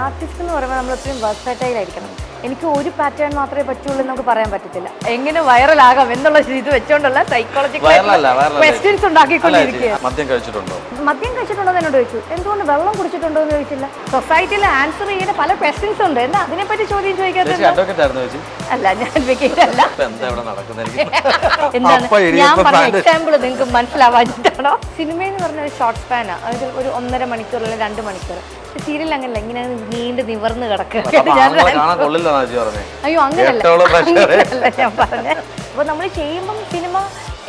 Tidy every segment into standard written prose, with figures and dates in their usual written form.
Artist എന്ന് പറയുമ്പോൾ നമ്മൾ ഒത്തിരി വെർസറ്റൈൽ ആയിരിക്കണം. എനിക്ക് ഒരു പാറ്റേൺ മാത്രമേ പറ്റുള്ളൂ എന്ന് നമുക്ക് പറയാൻ പറ്റത്തില്ല. എങ്ങനെ വൈറലാകാം എന്നുള്ള ഇത് വെച്ചോണ്ടുള്ള സൈക്കോളജിക്കൽ ക്വസ്റ്റ്യൻസ് ഉണ്ടാക്കിക്കൊണ്ടിരിക്കുക. മദ്യം കഴിച്ചിട്ടുണ്ടോ എന്ന് എന്നോട് ചോദിച്ചു. എന്തുകൊണ്ട് വെള്ളം കുടിച്ചിട്ടുണ്ടോ എന്ന് ചോദിച്ചില്ല. സൊസൈറ്റിയിൽ ആൻസർ ചെയ്യുന്ന പല ക്വസ്റ്റ്യൻസ് ഉണ്ട്. എന്നാ അതിനെപ്പറ്റി ചോദ്യം ചോദിക്കാത്ത? അല്ല, ഞാൻ അഡ്വക്കേറ്റ് അല്ല. എന്താണ് ഞാൻ പറഞ്ഞ എക്സാമ്പിൾ നിങ്ങൾക്ക് മനസ്സിലാവാഞ്ഞിട്ടാണോ? സിനിമ എന്ന് പറഞ്ഞ ഒരു ഷോർട്ട് സ്പാനാണ്. അതായത് ഒരു 1.5 മണിക്കൂർ അല്ലെങ്കിൽ 2 മണിക്കൂർ. സീരിയൽ അങ്ങനല്ല, ഇങ്ങനെ നീണ്ട് നിവർന്ന് കിടക്കുക. അയ്യോ അങ്ങനല്ല ഞാൻ പറഞ്ഞ. അപ്പൊ നമ്മൾ ചെയ്യുമ്പം സിനിമ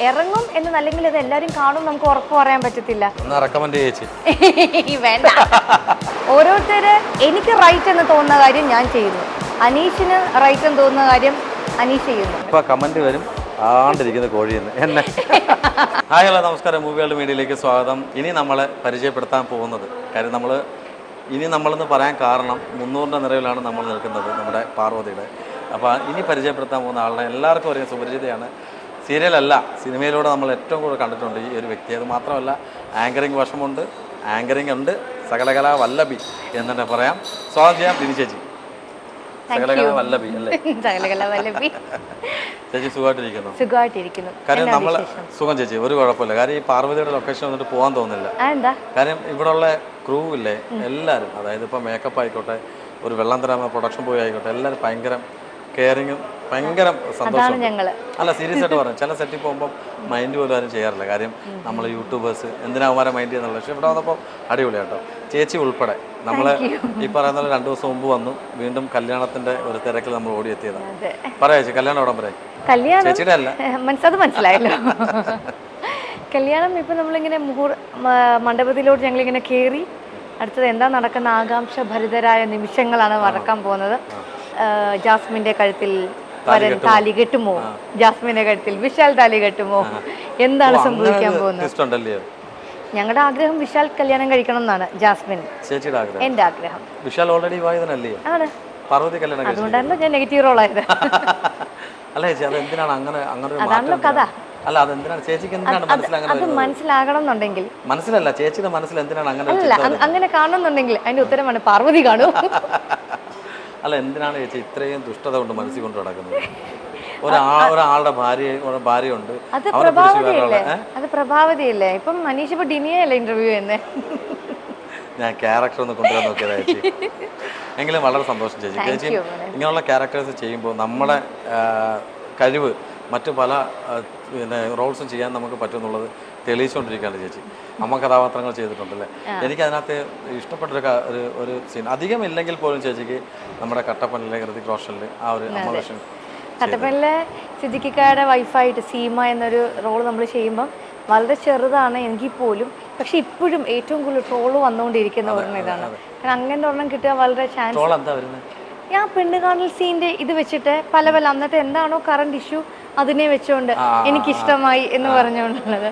ഇറങ്ങും എന്ന്, അല്ലെങ്കിൽ അത് എല്ലാരും കാണും നമുക്ക് ഉറപ്പ് പറയാൻ പറ്റത്തില്ല. വേണ്ട, ഓരോരുത്തര് എനിക്ക് റൈറ്റ് എന്ന് തോന്നുന്ന കാര്യം ഞാൻ ചെയ്യുന്നു, അനീഷിന് റൈറ്റ് എന്ന് തോന്നുന്ന കാര്യം അനീഷ് ചെയ്യുന്നു. ഇപ്പൊ കമന്റ് വരും ആണ്ടിരിക്കുന്ന കോഴിയെന്ന് എന്നെ. ഹായ്, ഹലോ, നമസ്കാരം. മൂവി വേൾഡ് മീഡിയയിലേക്ക് സ്വാഗതം. ഇനി നമ്മളെ പരിചയപ്പെടുത്താൻ പോകുന്നത്, കാര്യം നമ്മളെന്ന് പറയാൻ കാരണം 300ന്റെ നിറവിലാണ് നമ്മൾ നിൽക്കുന്നത്, നമ്മുടെ പാർവതിയുടെ. അപ്പോൾ ഇനി പരിചയപ്പെടുത്താൻ പോകുന്ന ആളിനെ എല്ലാവർക്കും അറിയാം, സുപരിചിതയാണ്. സീരിയലല്ല, സിനിമയിലൂടെ നമ്മൾ ഏറ്റവും കൂടുതൽ കണ്ടിട്ടുണ്ട് ഈ ഒരു വ്യക്തി. അത് മാത്രമല്ല, ആങ്കറിങ് വശമുണ്ട്, ആങ്കറിങ് ഉണ്ട്, സകലകലാ വല്ലഭി എന്ന് തന്നെ പറയാം. സ്വാഗതം ചെയ്യാം ലിനി ചേച്ചി. സകലകലാ വല്ലഭി അല്ലേ? ചേച്ചി സുഖമായിട്ടിരിക്കുന്നു? കാര്യം നമ്മൾ സുഖം ചേച്ചി, ഒരു കുഴപ്പമില്ല. കാര്യം ഈ പാർവതിയുടെ ലൊക്കേഷൻ വന്നിട്ട് പോകാൻ തോന്നുന്നില്ല. കാര്യം ഇവിടെ ഉള്ള ക്രൂ ഇല്ലേ എല്ലാവരും, അതായത് ഇപ്പോൾ മേക്കപ്പ് ആയിക്കോട്ടെ, ഒരു വെള്ളം തരാമ പ്രൊഡക്ഷൻ ബോയ് ആയിക്കോട്ടെ, എല്ലാവരും ഭയങ്കര കെയറിങ്ങും ഭയങ്കര സന്തോഷം. അല്ല, സീരിയസ് ആയിട്ട് പറഞ്ഞു, ചില സെറ്റിൽ പോകുമ്പോൾ മൈൻഡ് പോലും ആരും ചെയ്യാറില്ല. കാര്യം നമ്മൾ യൂട്യൂബേഴ്സ് എന്തിനാ അവന്മാരെ മൈൻഡ് ചെയ്യുന്നുള്ളത്. പക്ഷേ ഇവിടെ വന്നപ്പോൾ അടിപൊളിയാട്ടോ. ചേച്ചി ഉൾപ്പെടെ നമ്മൾ ഈ പറയുന്ന 2 ദിവസം മുമ്പ് വന്നു, വീണ്ടും കല്യാണത്തിന്റെ ഒരു തിരക്കിൽ നമ്മൾ ഓടിയെത്തിയതാണ്. പറയാ ചേച്ചി, കല്യാണം എവിടെ പറയാം? ചേച്ചിയുടെ അല്ല, അത് മനസ്സിലായല്ലോ. കല്യാണം ഇപ്പൊ നമ്മളിങ്ങനെ മണ്ഡപത്തിലോട്ട് ഞങ്ങളിങ്ങനെ കയറി, അടുത്തത് എന്താ നടക്കുന്ന ആകാംക്ഷ ഭരിതരായ നിമിഷങ്ങളാണ് നടക്കാൻ പോകുന്നത്. ജാസ്മിന്റെ കഴുത്തിൽ വരൻ താലി കെട്ടുമോ? ജാസ്മിന്റെ കഴുത്തിൽ വിശാൽ താലി കെട്ടുമോ? എന്താണ് സംഭവിക്കാൻ പോകുന്നത്? ഞങ്ങളുടെ ആഗ്രഹം വിശാൽ കല്യാണം കഴിക്കണം എന്നാണ്. ജാസ്മിൻ എന്റെ ആഗ്രഹം. വിശാൽ ഓൾറെഡി ആണ്, അതുകൊണ്ടാണല്ലോ ഞാൻ നെഗറ്റീവ് റോൾ ആയത്. അതാണല്ലോ കഥ. അത് മനസ്സിലാകണം എന്നുണ്ടെങ്കിൽ, മനസ്സിലല്ല ചേച്ചിയുടെ മനസ്സിൽ എന്തിനാണ് അങ്ങനെ കാണണമെന്നുണ്ടെങ്കിൽ അതിന്റെ ഉത്തരമാണ് പാർവതി കാണൂ. അല്ല, എന്തിനാണ് ചേച്ചി ഇത്രയും ദുഷ്ടത കൊണ്ട് മനസ്സിൽ കൊണ്ട് നടക്കുന്നത്? ഒരാളുടെ ഭാര്യയുണ്ട്. അത് പ്രഭാവതിയല്ലേ? ഇപ്പം മനീഷ് ഇപ്പൊ ഡിനിയല്ലേ ഇന്റർവ്യൂ ചെയ്യുന്നേ? ഞാൻ ക്യാരക്ടർ ഒന്ന് കൊണ്ടുവരാൻ നോക്കിയതാ ചേച്ചി. എങ്കിലും വളരെ സന്തോഷം ചേച്ചി. ചേച്ചി ഇങ്ങനെയുള്ള ക്യാരക്ടേഴ്സ് ചെയ്യുമ്പോൾ നമ്മുടെ കഴിവ് മറ്റു പല റോൾസും ചെയ്യാൻ നമുക്ക് പറ്റുമെന്നുള്ളത് തെളിയിച്ചുകൊണ്ടിരിക്കുകയാണ് ചേച്ചി. അമ്മ കഥാപാത്രങ്ങൾ ചെയ്തിട്ടുണ്ടല്ലേ? എനിക്ക് അതിനകത്ത് ഇഷ്ടപ്പെട്ടൊരു സീൻ, അധികം ഇല്ലെങ്കിൽ പോലും ചേച്ചിക്ക് നമ്മുടെ കട്ടപ്പനയിലെ ഹൃതിക് റോഷനിൽ ആ ഒരു അമ്മ വേഷം, കട്ടപ്പനയിലെ സിദ്ദിഖിക്കയുടെ വൈഫായിട്ട് സീമ എന്നൊരു റോൾ നമ്മൾ ചെയ്യുമ്പം വളരെ ചെറുതാണ് എങ്കിൽ പോലും, പക്ഷെ ഇപ്പോഴും ഏറ്റവും കൂടുതൽ ട്രോള് വന്നുകൊണ്ടിരിക്കുന്ന ഒരെണ്ണം ഇതാണ്. കാരണം അങ്ങനെ ഒരെണ്ണം കിട്ടുക വളരെ ചാൻസ്. ഞാൻ പെണ്ണ് കാണൽ സീൻ്റെ ഇത് വെച്ചിട്ട് പല അന്നത്തെ എന്താണോ കറണ്ട് ഇഷ്യൂ അതിനെ വെച്ചുകൊണ്ട് എനിക്കിഷ്ടമായി എന്ന് പറഞ്ഞുകൊണ്ടുള്ളത്.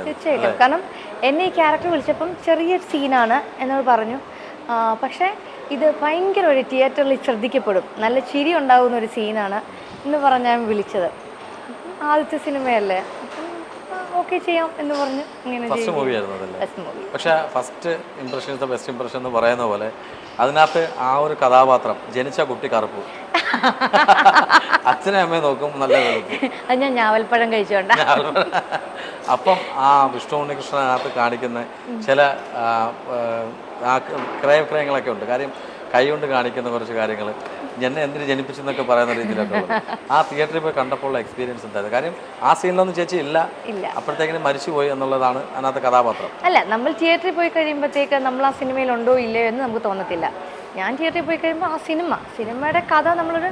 തീർച്ചയായിട്ടും. കാരണം എന്നെ ഈ ക്യാരക്ടർ വിളിച്ചപ്പം ചെറിയ സീനാണ് എന്നോട് പറഞ്ഞു. പക്ഷേ ഇത് ഭയങ്കര ഒരു തിയേറ്ററിൽ ശ്രദ്ധിക്കപ്പെടും, നല്ല ചിരി ഉണ്ടാകുന്ന ഒരു സീനാണ് എന്ന് പറഞ്ഞാൽ വിളിച്ചത്. ആദ്യത്തെ സിനിമയല്ലേ, ഓക്കെ ചെയ്യാം എന്ന് പറഞ്ഞു. ഫസ്റ്റ് മൂവി ആയിരുന്നു. പക്ഷെ first impression is the best impression എന്ന് പറയുന്ന പോലെ അതിനകത്ത് ആ ഒരു കഥാപാത്രം ജനിച്ച കുട്ടി കറുപ്പു, അച്ഛനെ അമ്മയെ നോക്കും നല്ല വെളുപ്പ്. അത് ഞാൻ ഞാവൽപ്പഴം കഴിച്ചോണ്ട. അപ്പം ആ വിഷ്ണു ഉണ്ണികൃഷ്ണനകത്ത് കാണിക്കുന്ന ചില ക്രയങ്ങളൊക്കെ ഉണ്ട്. കാര്യം കൈ കൊണ്ട് കാണിക്കുന്ന കുറച്ച് കാര്യങ്ങൾ എന്നെ എന്തിനു ജനിപ്പിച്ചെന്നൊക്കെ പറയുന്ന രീതിയിലൊക്കെ ആ തിയേറ്ററിൽ പോയി കണ്ടപ്പോൾ എക്സ്പീരിയൻസ് ഉണ്ടായത്. കാര്യം ആ സീനിലൊന്നും ചേച്ചി ഇല്ല, അപ്പോഴത്തേക്കിനും മരിച്ചുപോയി എന്നുള്ളതാണ് അതിനകത്ത് കഥാപാത്രം. അല്ല, നമ്മൾ തിയേറ്ററിൽ പോയി കഴിയുമ്പോഴത്തേക്ക് നമ്മൾ ആ സിനിമയിൽ ഉണ്ടോ ഇല്ലയോ എന്ന് നമുക്ക് തോന്നത്തില്ല. ഞാൻ തിയേറ്ററിൽ പോയി കഴിയുമ്പോൾ ആ സിനിമയുടെ കഥ നമ്മളൊരു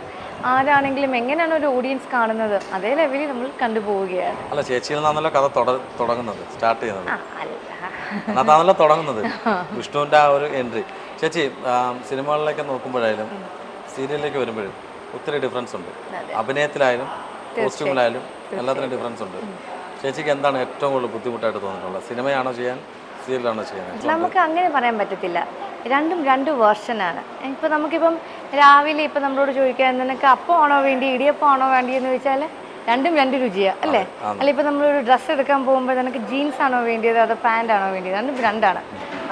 ആരാണെങ്കിലും എങ്ങനെയാണ് ഒരു ഓഡിയൻസ് കാണുന്നത് അതേ ലെവലിൽ നമ്മൾ കണ്ടുപോവുകയാണ്. അല്ല, ചേച്ചിയിൽ നിന്നാണല്ലോ കഥ തുടങ്ങുന്നത്, സ്റ്റാർട്ട് ചെയ്യുന്നത്. അതിനകത്താണല്ലോ തുടങ്ങുന്നത് വിഷ്ണുവിൻ്റെ ആ ഒരു എൻട്രി. ചേച്ചി സിനിമകളിലേക്ക് നോക്കുമ്പോഴായാലും സീരിയലിലേക്ക് വരുമ്പോഴും ഒത്തിരി ഡിഫറൻസ് ഉണ്ട്. അഭിനയത്തിലായാലും കോസ്റ്റ്യൂമിലായാലും എല്ലാത്തിനും ഡിഫറൻസ് ഉണ്ട്. ചേച്ചിക്ക് എന്താണ് ഏറ്റവും കൂടുതൽ ബുദ്ധിമുട്ടായിട്ട് തോന്നിയിട്ടുള്ളത്? സിനിമയാണോ ചെയ്യാൻ, സീരിയലാണോ ചെയ്യാൻ? നമുക്ക് അങ്ങനെ പറയാൻ പറ്റത്തില്ല. രണ്ടും 2 വേർഷനാണ്. ഇപ്പം നമുക്കിപ്പം രാവിലെ ഇപ്പം നമ്മളോട് ചോദിക്കാൻ നിനക്ക് അപ്പം ആണോ വേണ്ടി ഇടിയപ്പം ആണോ വേണ്ടി എന്ന് ചോദിച്ചാൽ രണ്ടും 2 രുചിയാണ് അല്ലേ? അല്ല, ഇപ്പം നമ്മളൊരു ഡ്രസ്സ് എടുക്കാൻ പോകുമ്പോൾ നിനക്ക് ജീൻസ് ആണോ വേണ്ടിയത് അതോ പാൻ്റ് ആണോ വേണ്ടിയത്? രണ്ടും 2ആണ്.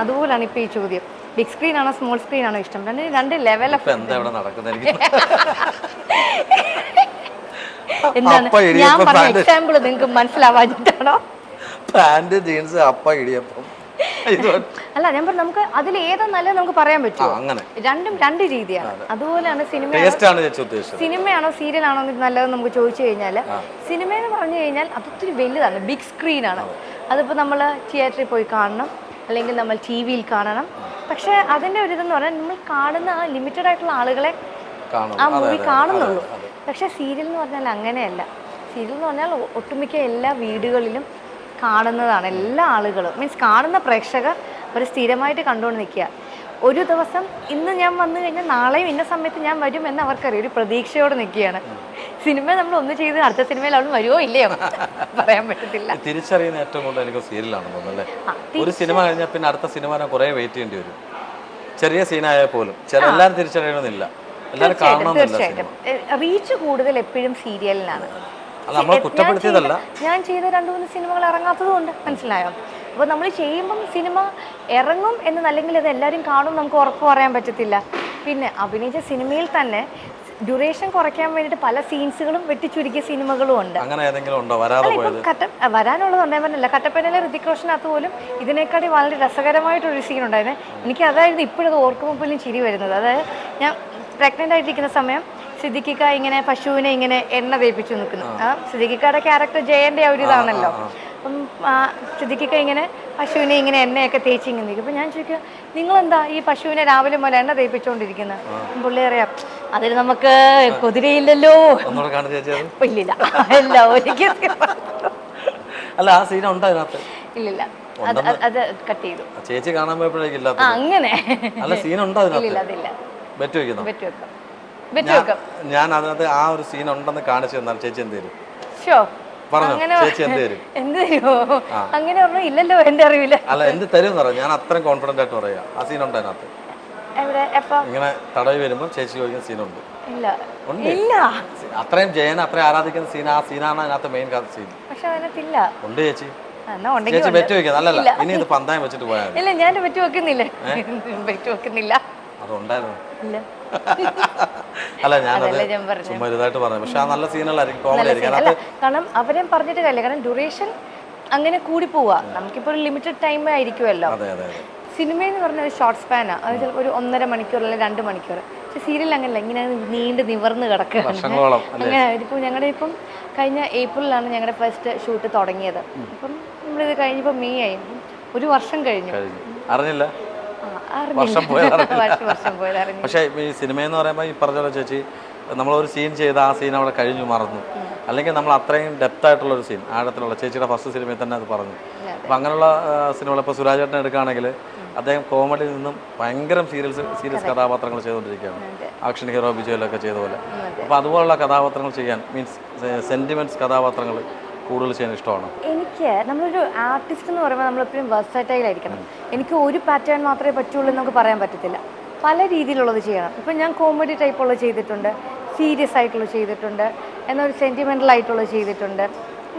അതുപോലാണ് ഇപ്പോൾ ഈ ചോദ്യം. ബിഗ് സ്ക്രീൻ ആണോ സ്മോൾ സ്ക്രീൻ ആണോ ഇഷ്ടം? രണ്ട് ലെവൽ ഓഫ് എന്താ ഇവിടെ നടക്കുന്നത്? എന്താണ് ഞാൻ പറഞ്ഞ എക്സാമ്പിൾ നിങ്ങൾക്ക് മനസ്സിലാവാഞ്ഞിട്ടാണോ? പാന്റ് ജീൻസ് അപ്പ ഇടിയപ്പം. അല്ല ഞാൻ പറഞ്ഞു നമുക്ക് അതിൽ ഏതാ നല്ലത് നമുക്ക് പറയാൻ പറ്റുമോ? രണ്ടും രണ്ട് രീതിയാണ്. അതുപോലെയാണ് സിനിമയാണോ സീരിയലാണോ നല്ലത് നമുക്ക് ചോദിച്ചു കഴിഞ്ഞാൽ, സിനിമ എന്ന് പറഞ്ഞു കഴിഞ്ഞാൽ അതൊത്തിരി വലുതാണ്, ബിഗ് സ്ക്രീനാണ്. അതിപ്പോൾ നമ്മൾ തിയേറ്ററിൽ പോയി കാണണം, അല്ലെങ്കിൽ നമ്മൾ ടി വിയിൽ കാണണം. പക്ഷേ അതിൻ്റെ ഒരു ഇതെന്ന് പറഞ്ഞാൽ നമ്മൾ കാണുന്ന ആ ലിമിറ്റഡ് ആയിട്ടുള്ള ആളുകളെ ആ മൂവി കാണുന്നുള്ളൂ. പക്ഷേ സീരിയൽ എന്ന് പറഞ്ഞാൽ അങ്ങനെയല്ല. സീരിയൽ എന്ന് പറഞ്ഞാൽ ഒട്ടുമിക്ക എല്ലാ വീടുകളിലും കാണുന്നതാണ്. എല്ലാ ആളുകളും മീൻസ് കാണുന്ന പ്രേക്ഷകർ ഒരു സ്ഥിരമായിട്ട് കണ്ടുകൊണ്ട് നിൽക്കുക. ഒരു ദിവസം ഇന്ന് ഞാൻ വന്നു കഴിഞ്ഞാൽ നാളെയും ഇന്ന സമയത്ത് ഞാൻ വരും എന്ന് അവർക്കറിയാം. ഒരു പ്രതീക്ഷയോടെ നിൽക്കുകയാണ്. സിനിമ നമ്മൾ ഒന്ന് ചെയ്ത് അടുത്ത സിനിമയിൽ അവൾ വരുമോ ഇല്ലയോ പറയാൻ പറ്റത്തില്ല. തിരിച്ചറിയുന്ന ഏറ്റവും കൂടുതൽ എനിക്ക് സീരിയലാണെന്ന് തോന്നുന്നു അല്ലേ? ഒരു സിനിമ കഴിഞ്ഞാൽ പിന്നെ അടുത്ത സിനിമ കുറേ വെയിറ്റ് ചെയ്യേണ്ടി വരും. ചെറിയ സീനായാൽ പോലും എല്ലാവരും തിരിച്ചറിയണമെന്നില്ല. തീർച്ചയായിട്ടും റീച്ച് കൂടുതൽ എപ്പോഴും സീരിയലിനാണ്. ഞാൻ ചെയ്ത 2-3 സിനിമകൾ ഇറങ്ങാത്തത് കൊണ്ട് മനസ്സിലായോ? അപ്പോൾ നമ്മൾ ചെയ്യുമ്പം സിനിമ ഇറങ്ങും എന്നല്ലെങ്കിൽ അത് എല്ലാവരും കാണും നമുക്ക് ഉറപ്പ് പറയാൻ പറ്റത്തില്ല. പിന്നെ അഭിനയിച്ച സിനിമയിൽ തന്നെ ഡ്യൂറേഷൻ കുറയ്ക്കാൻ വേണ്ടിയിട്ട് പല സീൻസുകളും വെട്ടിച്ചുരുക്കിയ സിനിമകളും ഉണ്ട്. വരാനുള്ളതുണ്ട്. ഞാൻ പറഞ്ഞില്ല, കട്ടപ്പനയിലെ ഋതിക് റോഷനകത്ത് പോലും ഇതിനേക്കാട്ടി വളരെ രസകരമായിട്ടൊരു സീൻ ഉണ്ടായിരുന്നു. എനിക്ക് അതായിരുന്നു ഇപ്പോഴത് ഓർക്കുമ്പോൾ പോലും ചിരി വരുന്നത്. അതായത് ഞാൻ പ്രഗ്നൻ്റ് ആയിട്ടിരിക്കുന്ന സമയം സിദ്ദിഖിക്ക ഇങ്ങനെ പശുവിനെ ഇങ്ങനെ എണ്ണ തേപ്പിച്ചു നിൽക്കുന്നു. ആ സിദ്ദിഖിക്കയുടെ ക്യാരക്ടർ ജയൻ്റെ ഒരു ഇതാണല്ലോ. അപ്പം സിദ്ദിഖിക്ക ഇങ്ങനെ പശുവിനെ ഇങ്ങനെ എണ്ണയൊക്കെ തേച്ച് ഇങ്ങനെ നിൽക്കും. അപ്പം ഞാൻ ചോദിക്കുക, നിങ്ങളെന്താ ഈ പശുവിനെ രാവിലെ മുതൽ എണ്ണ തേപ്പിച്ചുകൊണ്ടിരിക്കുന്നത്? പുള്ളി അറിയാം അതിൽ നമുക്ക് കുതിരയില്ലല്ലോ. ഇല്ലില്ല അല്ല ഒരിക്കലും അല്ല ആ സീൻ ഉണ്ടോ അതിനകത്ത്? ഇല്ലില്ല, അത് കട്ട് ചെയ്തു. ചേച്ചി കാണാൻ പോയപ്പോഴേക്കില്ല അങ്ങനെ അല്ല സീൻ ഉണ്ടോ അതിനകത്ത്? ഇല്ല അതില്ല. ബെറ്റ് വെക്കുന്നു. ഞാൻ അതിനകത്ത് ആ ഒരു സീൻ ഉണ്ടെന്ന് കാണിച്ചു തന്നാൽ ചേച്ചി എന്ത് തരും? അങ്ങനെ ഒന്നും ഇല്ലല്ലോ എന്റെ അറിവില്ല. അല്ല എന്ത് തരും ഞാൻ അത്രയും കോൺഫിഡന്റ് ആയിട്ട് പറയാം. ആ സീൻ ഉണ്ട് അതിനകത്ത്. ഇങ്ങനെ തടവി വരുമ്പോൾ ചേച്ചി ചോദിക്കുന്ന സീനുണ്ട്. അത്രയും ജയനെ അത്രയും ആരാധിക്കുന്ന സീൻ, ആ സീനാണ് അതിനകത്ത് മെയിൻ സീൻ. പക്ഷെ അതിനകത്തില്ല. ഉണ്ട് ചേച്ചി. ചേച്ചി ബെറ്റ് വെക്കുന്നത് അല്ലല്ല, ഇനി ഇത് പന്തായം വെച്ചിട്ട് പോയാൽ. ഇല്ല ഞാൻ ബെറ്റ് വെക്കുന്നില്ല. ബെറ്റ് വെക്കുന്നില്ല. അതുണ്ടായിരുന്നു. അല്ല ഞാനത് ചുമ്മാ ഇതായിട്ട് പറഞ്ഞു. പക്ഷെ ആ നല്ല സീനുകളായിരിക്കും, കോമഡി ആയിരിക്കും. കാരണം അവരെ പറഞ്ഞിട്ട് കാര്യമില്ല. കാരണം ഡ്യൂറേഷൻ അങ്ങനെ കൂടി പോവാ. നമുക്കിപ്പോൾ ഒരു ലിമിറ്റഡ് ടൈം ആയിരിക്കുമല്ലോ. സിനിമ എന്ന് പറഞ്ഞാൽ ഒരു ഷോർട്ട് സ്പാനാണ്. അത് ചിലപ്പോൾ ഒരു 1.5 മണിക്കൂർ അല്ലെങ്കിൽ 2 മണിക്കൂർ. പക്ഷെ സീരിയൽ അങ്ങനെയല്ല, ഇങ്ങനെ നീണ്ട് നിവർന്ന് കിടക്കുകയാണ്. അങ്ങനെ ഇപ്പോൾ ഞങ്ങളുടെ ഇപ്പം കഴിഞ്ഞ ഏപ്രിലാണ് ഞങ്ങളുടെ ഫസ്റ്റ് ഷൂട്ട് തുടങ്ങിയത്. അപ്പം നമ്മളിത് കഴിഞ്ഞപ്പോൾ മെയ് ആയി, 1 വർഷം കഴിഞ്ഞു. അറിഞ്ഞില്ല. പക്ഷേ ഈ സിനിമ എന്ന് പറയുമ്പോൾ ഈ പറഞ്ഞ ചേച്ചി നമ്മളൊരു സീൻ ചെയ്ത് ആ സീൻ അവിടെ കഴിഞ്ഞു മറന്നു, അല്ലെങ്കിൽ നമ്മൾ അത്രയും ഡെപ്ത് ആയിട്ടുള്ള ഒരു സീൻ, ആഴത്തിലുള്ള, ചേച്ചിയുടെ ഫസ്റ്റ് സിനിമയിൽ തന്നെ അത് പറഞ്ഞു. അപ്പം അങ്ങനെയുള്ള സിനിമകൾ ഇപ്പോൾ സുരാജ് ചേട്ടൻ എടുക്കുകയാണെങ്കിൽ അദ്ദേഹം കോമഡിയിൽ നിന്നും ഭയങ്കരം സീരിയസ് കഥാപാത്രങ്ങൾ ചെയ്തുകൊണ്ടിരിക്കുകയാണ്. ആക്ഷൻ ഹീറോ വിജയിലൊക്കെ ചെയ്ത പോലെ. അപ്പോൾ അതുപോലുള്ള കഥാപാത്രങ്ങൾ ചെയ്യാൻ മീൻസ് സെൻറ്റിമെൻറ്റ്സ് കഥാപാത്രങ്ങൾ കൂടുതൽ ചെയ്യാൻ ഇഷ്ടമാണ്. എനിക്ക് നമ്മളൊരു ആർട്ടിസ്റ്റ് എന്ന് പറയുമ്പോൾ നമ്മളെപ്പോഴും വെർസറ്റൈൽ ആയിരിക്കണം. എനിക്ക് ഒരു പാറ്റേൺ മാത്രമേ പറ്റുള്ളൂ എന്ന് നമുക്ക് പറയാൻ പറ്റത്തില്ല. പല രീതിയിലുള്ളത് ചെയ്യണം. ഇപ്പം ഞാൻ കോമഡി ടൈപ്പുള്ളത് ചെയ്തിട്ടുണ്ട്, സീരിയസ് ആയിട്ടുള്ളത് ചെയ്തിട്ടുണ്ട്, എന്നൊരു സെൻറ്റിമെൻ്റൽ ആയിട്ടുള്ളത് ചെയ്തിട്ടുണ്ട്.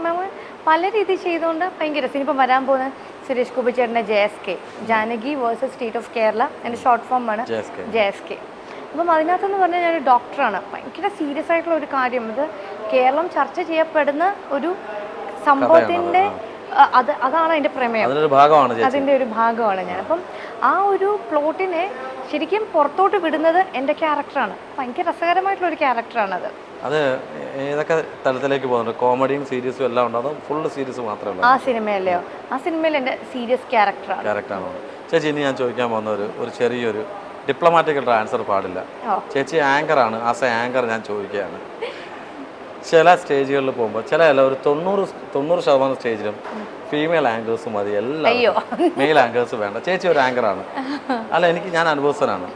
നമ്മൾ പല രീതി ചെയ്തുകൊണ്ട് ഭയങ്കര ഇനിയിപ്പം വരാൻ പോകുന്ന സുരേഷ് ഗോപി ചേട്ടൻ്റെ JSK, Janaki versus state of Kerala, എൻ്റെ ഷോർട്ട് ഫോം ആണ് JSK. അപ്പം അതിനകത്തെന്ന് പറഞ്ഞാൽ ഞാനൊരു ഡോക്ടറാണ്. ഭയങ്കര സീരിയസ് ആയിട്ടുള്ള ഒരു കാര്യം, ഇത് കേരളം ചർച്ച ചെയ്യപ്പെടുന്ന ഒരു സംഭവത്തിൻ്റെ അതാണ് അതിൻ്റെ പ്രമേയം, അതിൻ്റെ ഒരു ഭാഗമാണ് ഞാൻ. അപ്പം ആ ഒരു പ്ലോട്ടിനെ ശരിക്കും പുറത്തോട്ട് വിടുന്നത് എൻ്റെ ക്യാരക്ടറാണ്. ഭയങ്കര രസകരമായിട്ടുള്ളൊരു ക്യാരക്ടറാണത്. അത് ഏതൊക്കെ തലത്തിലേക്ക് പോകുന്നുണ്ട്? കോമഡിയും സീരിയസും എല്ലാം ഉണ്ടോ? അതോ ഫുൾ സീരിയസ് മാത്രമേ ആ സിനിമയല്ലയോ? ആ സിനിമയിൽ എൻ്റെ സീരിയസ് ക്യാരക്ടറാണ്. ചേച്ചി ഇനി ഞാൻ ചോദിക്കാൻ പോകുന്ന ഒരു ചെറിയൊരു ഡിപ്ലോമാറ്റിക് ആൻസർ പാടില്ല. ചേച്ചി ആങ്കറാണ്. ആസ് എ ആങ്കർ ഞാൻ ചോദിക്കുകയാണ്, ചില സ്റ്റേജുകളിൽ പോകുമ്പോൾ ഒരു 90% സ്റ്റേജിലും ഫീമെയിൽ ആങ്കേഴ്സ് മതി, എല്ലാം മെയിൽ ആങ്കേഴ്സ് വേണ്ട. ചേച്ചി ഒരു ആങ്കറാണ്. അല്ല ഞാൻ അനുഭവസ്ഥനാണ്.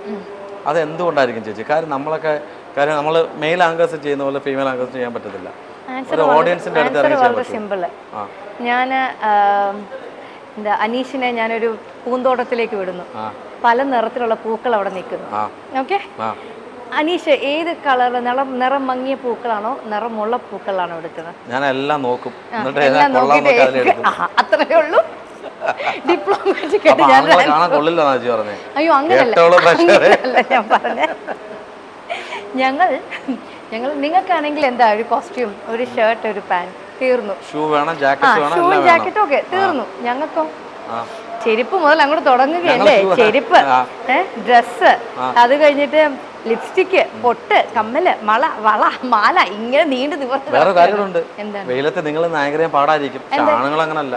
അത് എന്തുകൊണ്ടായിരിക്കും ചേച്ചി? കാര്യം നമ്മൾ മെയിൽ ആങ്കേഴ്സ് ചെയ്യുന്ന പോലെ ഫീമെയിൽ ആങ്കേഴ്സ് ചെയ്യാൻ പറ്റത്തില്ല. ഒരു ഓഡിയൻസിന്റെ അടുത്ത് ഞാൻ അനീഷിനെ ഞാനൊരു പൂന്തോട്ടത്തിലേക്ക് വിടുന്നു. പല നിറത്തിലുള്ള പൂക്കൾ അവിടെ നിൽക്കുന്നു. ഓക്കെ, അനീഷ് ഏത് കളർ, നിറം മങ്ങിയ പൂക്കളാണോ നിറമുള്ള പൂക്കളാണോ എടുക്കുന്നത്? ഞാൻ എല്ലാം നോക്കും, അത്രയേ ഉള്ളൂ. ഡിപ്ലോമാറ്റിക് അപ്പൊ ആയിട്ട് ഞാൻ ആണുങ്ങളെ കാണാൻ കൊള്ളില്ല ചേച്ചി പറഞ്ഞേ. അയ്യോ അങ്ങനെയല്ല ഞാൻ പറഞ്ഞ ഞങ്ങൾ നിങ്ങൾക്കാണെങ്കിൽ എന്താ ഒരു കോസ്റ്റ്യൂം, ഒരു ഷർട്ട്, ഒരു പാന്റ്, തീർന്നു. ഷൂ വേണം, ജാക്കറ്റ് വേണം, ഷൂവും ജാക്കറ്റും ഒക്കെ തീർന്നു. ഞങ്ങൾക്കോ ചെരുപ്പ് മുതൽ അങ്ങോട്ട് തുടങ്ങുകയല്ലേ. ചെരുപ്പ്, ഡ്രസ്സ്, അത് കഴിഞ്ഞിട്ട് ലിപ്സ്റ്റിക്ക്, പൊട്ട്, കമ്മല്, വള, മാല, ഇങ്ങനെ നീണ്ടു നിവർത്തി. വേറെ കാര്യങ്ങളുണ്ട്. വെയിലത്ത് നിങ്ങൾ നായകരെയും പാടായിരിക്കും, ആണുങ്ങൾ അങ്ങനല്ല.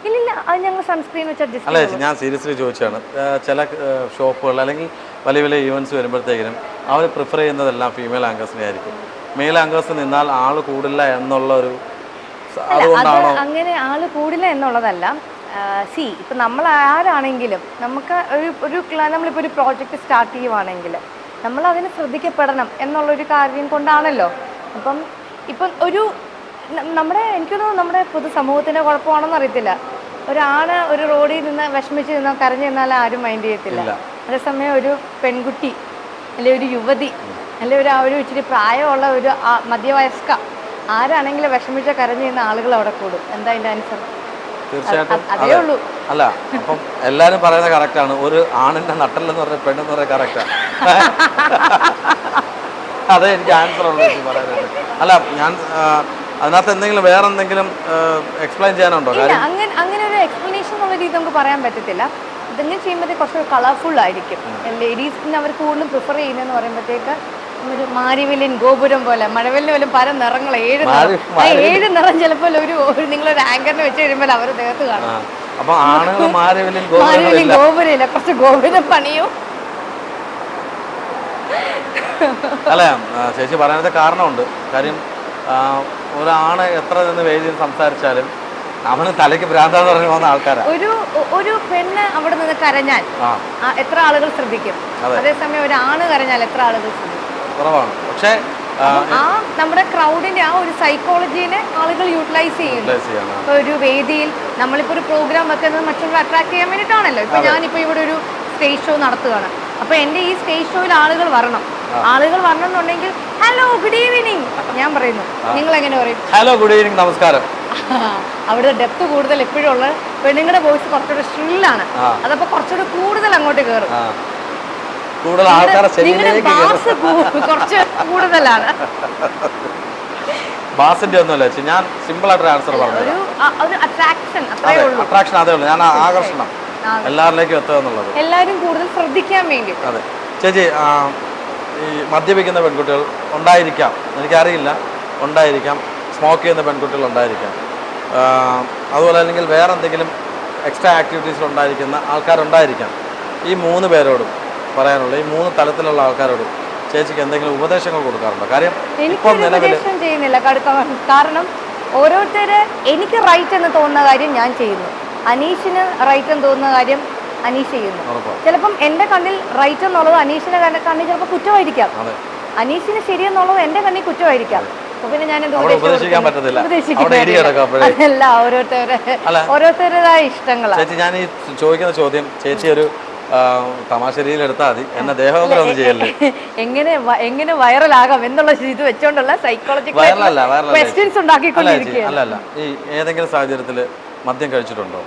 ഇല്ലില്ല, അത് ഞങ്ങൾ സൺസ്ക്രീൻ വെച്ച് അഡ്ജസ്റ്റ്. അല്ല ചേച്ചി, ഞാൻ സീരിയസ്ലി ചോദിച്ചാണ്. ചില ഷോപ്പുകൾ അല്ലെങ്കിൽ വലിയ വലിയ ഈവൻറ്റ്സ് വരുമ്പോഴത്തേക്കിനും അവർ പ്രിഫർ ചെയ്യുന്നതെല്ലാം ഫീമെയിൽ ആങ്കേഴ്സിനെ ആയിരിക്കും. മെയിൽ ആങ്കേഴ്സ് നിന്നാൽ ആൾ കൂടില്ല എന്നുള്ള ഒരു, അതുകൊണ്ടാണോ? അങ്ങനെ ആള് കൂടില്ല എന്നുള്ളതല്ല. ഇപ്പം നമ്മൾ ആരാണെങ്കിലും നമുക്ക് നമ്മളിപ്പോൾ ഒരു പ്രോജക്റ്റ് സ്റ്റാർട്ട് ചെയ്യുവാണെങ്കിൽ നമ്മൾ അതിന് ശ്രദ്ധിക്കപ്പെടണം എന്നുള്ളൊരു കാര്യം കൊണ്ടാണല്ലോ. ഇപ്പം എനിക്കൊന്നും നമ്മുടെ പൊതുസമൂഹത്തിൻ്റെ കുഴപ്പമാണെന്ന് അറിയത്തില്ല. ഒരാണ് ഒരു റോഡിൽ നിന്ന് വിഷമിച്ച് നിന്നോ കരഞ്ഞു നിന്നാൽ ആരും മൈൻഡ് ചെയ്യത്തില്ല. അതേസമയം ഒരു പെൺകുട്ടി അല്ലെ ഒരു യുവതി അല്ലെ ഒരു ഇച്ചിരി പ്രായമുള്ള ഒരു മധ്യവയസ്ക ആരാണെങ്കിലും വിഷമിച്ച കരഞ്ഞു നിന്ന ആളുകൾ അവിടെ കൂടും. എന്താ അതിൻ്റെ ആൻസർ? തീർച്ചയായിട്ടും അതേ ഉള്ളൂ. അല്ല, അപ്പം എല്ലാരും പറയുന്നത് കറക്റ്റാണ്. ഒരു ആണിന്റെ നട്ടല്ലെന്ന് പറഞ്ഞ പെണ്ണെന്ന് പറഞ്ഞ കറക്റ്റാണ്. അതെ എനിക്ക് ആൻസർ ഉള്ളൂ പറയാനായിട്ട്. അല്ല, ഞാൻ അതിനകത്ത് എന്തെങ്കിലും വേറെ എന്തെങ്കിലും എക്സ്പ്ലെയിൻ ചെയ്യാനുണ്ടോ? അങ്ങനെ ഒരു എക്സ്പ്ലനേഷൻ എന്നുള്ള രീതി നമുക്ക് പറയാൻ പറ്റത്തില്ല. ഇതെങ്ങനെ ചെയ്യുമ്പോഴത്തേക്ക് കുറച്ച് കളർഫുൾ ആയിരിക്കും. ലേഡീസിന് അവർ കൂടുതലും പ്രിഫർ ചെയ്യുന്നതെന്ന് പറയുമ്പോഴത്തേക്ക് ഒരു മാരിവില്ലിൻ ഗോപുരം പോലെ, മഴവില്ലിന് പോലും പല നിറങ്ങൾ, 7 നിറം ചിലപ്പോൾ നിങ്ങളൊരു ആങ്കറിനെ വെച്ച് കഴിയുമ്പോൾ അവർ ദേഹത്ത് കാണും. മാരിവില്ലിൻ ഗോപുരമില്ല, കുറച്ച് ഗോപുരം പണിയോ. അല്ല ചേച്ചി പറയാനത്തെ കാരണമുണ്ട്. കാര്യം ഒരാണ് എത്ര നിന്ന് വേദി സംസാരിച്ചാലും അവന് തലയ്ക്ക് ഭ്രാന്താന്ന് പറഞ്ഞു പോകുന്ന ആൾക്കാരാണ്. ഒരു പെണ്ണ് അവിടെ നിന്ന് കരഞ്ഞാൽ എത്ര ആളുകൾ ശ്രദ്ധിക്കും? അതേസമയം ഒരു ആണ് കരഞ്ഞാൽ എത്ര ആളുകൾ ശ്രദ്ധിക്കും? കുറവാണ്. പക്ഷേ നമ്മുടെ ക്രൗഡിന്റെ ഒരു സൈക്കോളജീനെ ആളുകൾ യൂട്ടിലൈസ് ചെയ്യുന്നു. ഇപ്പൊ ഒരു വേദിയിൽ നമ്മളിപ്പോ ഒരു പ്രോഗ്രാം വെക്കുന്നത് മറ്റുള്ളവരെ അട്രാക്ട് ചെയ്യാൻ വേണ്ടിയിട്ടാണല്ലോ. ഇപ്പൊ ഞാനിപ്പോ ഇവിടെ ഒരു സ്റ്റേജ് ഷോ നടത്തുകയാണ്. അപ്പൊ എന്റെ ഈ സ്റ്റേജ് ഷോയിൽ ആളുകൾ വരണം എന്നുണ്ടെങ്കിൽ ഹലോ ഗുഡ് ഈവനിങ് ഞാൻ പറയുന്നു. നിങ്ങൾ എങ്ങനെ പറയും? ഹലോ ഗുഡ് ഈവനിങ് നമസ്കാരം. അവിടെ ഡെപ്ത് കൂടുതൽ എപ്പോഴും ഉള്ള പെണ്ണുങ്ങളുടെ വോയിസ് കുറച്ചുകൂടെ ഷ്രില്ലാണ്. അതപ്പോ കുറച്ചുകൂടെ കൂടുതൽ അങ്ങോട്ട് കയറും. കുറച്ച് കൂടുതലാണ്. ബാസിന്റെ ഒന്നുമല്ല, ഞാൻ സിമ്പിൾ ആയിട്ട് ആൻസർ പറഞ്ഞു. അട്രാക്ഷൻ അതേ ഉള്ളൂ. ഞാൻ ആകർഷണം എല്ലാവരിലേക്കും എത്തുക എന്നുള്ളത്, എല്ലാവരും കൂടുതൽ ശ്രദ്ധിക്കാൻ വേണ്ടി. അതെ ചേച്ചി, ഈ മദ്യപിക്കുന്ന പെൺകുട്ടികൾ ഉണ്ടായിരിക്കാം, എനിക്കറിയില്ല, ഉണ്ടായിരിക്കാം. സ്മോക്ക് ചെയ്യുന്ന പെൺകുട്ടികൾ ഉണ്ടായിരിക്കാം. അതുപോലെ അല്ലെങ്കിൽ വേറെ എന്തെങ്കിലും എക്സ്ട്രാ ആക്ടിവിറ്റീസിൽ ഉണ്ടായിരിക്കുന്ന ആൾക്കാരുണ്ടായിരിക്കാം. ഈ 3 പേരോടും പറയാനുള്ള, ഈ 3 തലത്തിലുള്ള ആൾക്കാരോടും ചേച്ചിക്ക് എന്തെങ്കിലും ഉപദേശങ്ങൾ കൊടുക്കാറുണ്ടോ? കാര്യം ഉപദേശം ചെയ്യുന്നില്ല. കാരണം ഓരോരുത്തര് എനിക്ക് റൈറ്റ് എന്ന് തോന്നുന്ന കാര്യം ഞാൻ ചെയ്യുന്നു, അനീഷിന് റൈറ്റ് എന്ന് തോന്നുന്ന കാര്യം അനീഷ് ചെയ്യുന്നു. ചിലപ്പം എൻ്റെ കണ്ണിൽ റൈറ്റ് എന്നുള്ളത് അനീഷിന്റെ കണ്ണിൽ ചിലപ്പോൾ കുറ്റമായിരിക്കാം, അനീഷിന് ശരിയെന്നുള്ളത് എൻ്റെ കണ്ണിൽ കുറ്റമായിരിക്കാം. അപ്പൊ പിന്നെ ഞാൻ അതല്ല, ഓരോരുത്തരുടേതായ ഇഷ്ടങ്ങളാണ്. ചേച്ചി, ഞാൻ ഈ ചോദിക്കുന്ന ചോദ്യം ചേച്ചി ഒരു തമാശ രീതിയിൽ എടുത്താൽ മതി, എന്നെ ദേഹോദ്രവം ചെയ്യല്ലേ. എങ്ങനെ വൈറലാകാം എന്നുള്ള ഇത് വെച്ചോണ്ടുള്ള സൈക്കോളജിക്കൽ ക്വസ്റ്റ്യൻസ് ഉണ്ടാക്കിക്കൊണ്ടിരിക്കുകയാണ്. അല്ല, ഈ ഏതെങ്കിലും സാഹചര്യത്തിൽ മദ്യം കഴിച്ചിട്ടുണ്ടോ?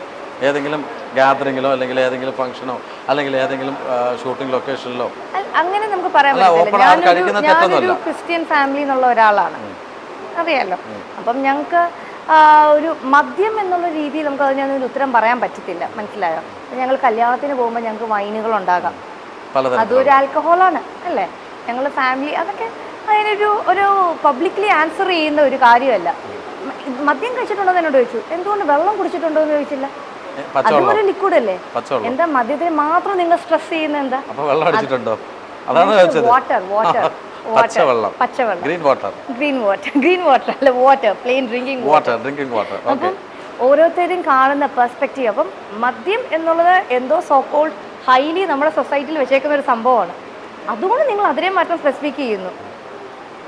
ഏതെങ്കിലും ഗ്യാതറിങ്ങിലോ അല്ലെങ്കിൽ ഏതെങ്കിലും ഫംഗ്ഷനോ അല്ലെങ്കിൽ ഏതെങ്കിലും ഷൂട്ടിംഗ് ലൊക്കേഷനിലോ? അങ്ങനെ നമുക്ക് പറയാൻ പറ്റില്ല. ഞാനൊരു ക്രിസ്ത്യൻ ഫാമിലി എന്നുള്ള ഒരാളാണ്, അറിയാലോ. അപ്പം ഞങ്ങൾക്ക് ഒരു മദ്യം എന്നുള്ള രീതിയിൽ നമുക്ക് അതിനൊരു ഉത്തരം പറയാൻ പറ്റത്തില്ല, മനസ്സിലായോ? ഞങ്ങൾ കല്യാണത്തിന് പോകുമ്പോൾ ഞങ്ങൾക്ക് വൈനുകൾ ഉണ്ടാകാം, അതൊരു ആൽക്കഹോളാണ് അല്ലേ? ഞങ്ങൾ ഫാമിലി അതൊക്കെ അതിനൊരു പബ്ലിക്ലി ആൻസർ ചെയ്യുന്ന ഒരു കാര്യമല്ല. മദ്യം കഴിച്ചിട്ടുണ്ടോ എന്നോട് ചോദിച്ചു, എന്തുകൊണ്ട് വെള്ളം കുടിച്ചിട്ടുണ്ടോ എന്ന് ചോദിച്ചില്ല. അതുപോലെ ലിക്വിഡ് അല്ലേ? എന്താ മദ്യത്തിന് മാത്രം നിങ്ങൾ സ്ട്രെസ് ചെയ്യുന്ന? എന്താ പച്ചവെള്ളം, ഗ്രീൻ വാട്ടർ അല്ല, വാട്ടർ, പ്ലെയിൻ ഡ്രിങ്കിങ് വാട്ടർ. അപ്പം ഓരോരുത്തരും കാണുന്ന പെർസ്പെക്റ്റീവ്. അപ്പം മദ്യം എന്നുള്ളത് എന്തോ സോക്കോൾഡ് ഹൈലി നമ്മുടെ സൊസൈറ്റിയിൽ വെച്ചേക്കുന്ന ഒരു സംഭവമാണ്. അതുകൊണ്ട് നിങ്ങൾ അതിനെ മാത്രം സ്പെസിഫിക് ചെയ്യുന്നു.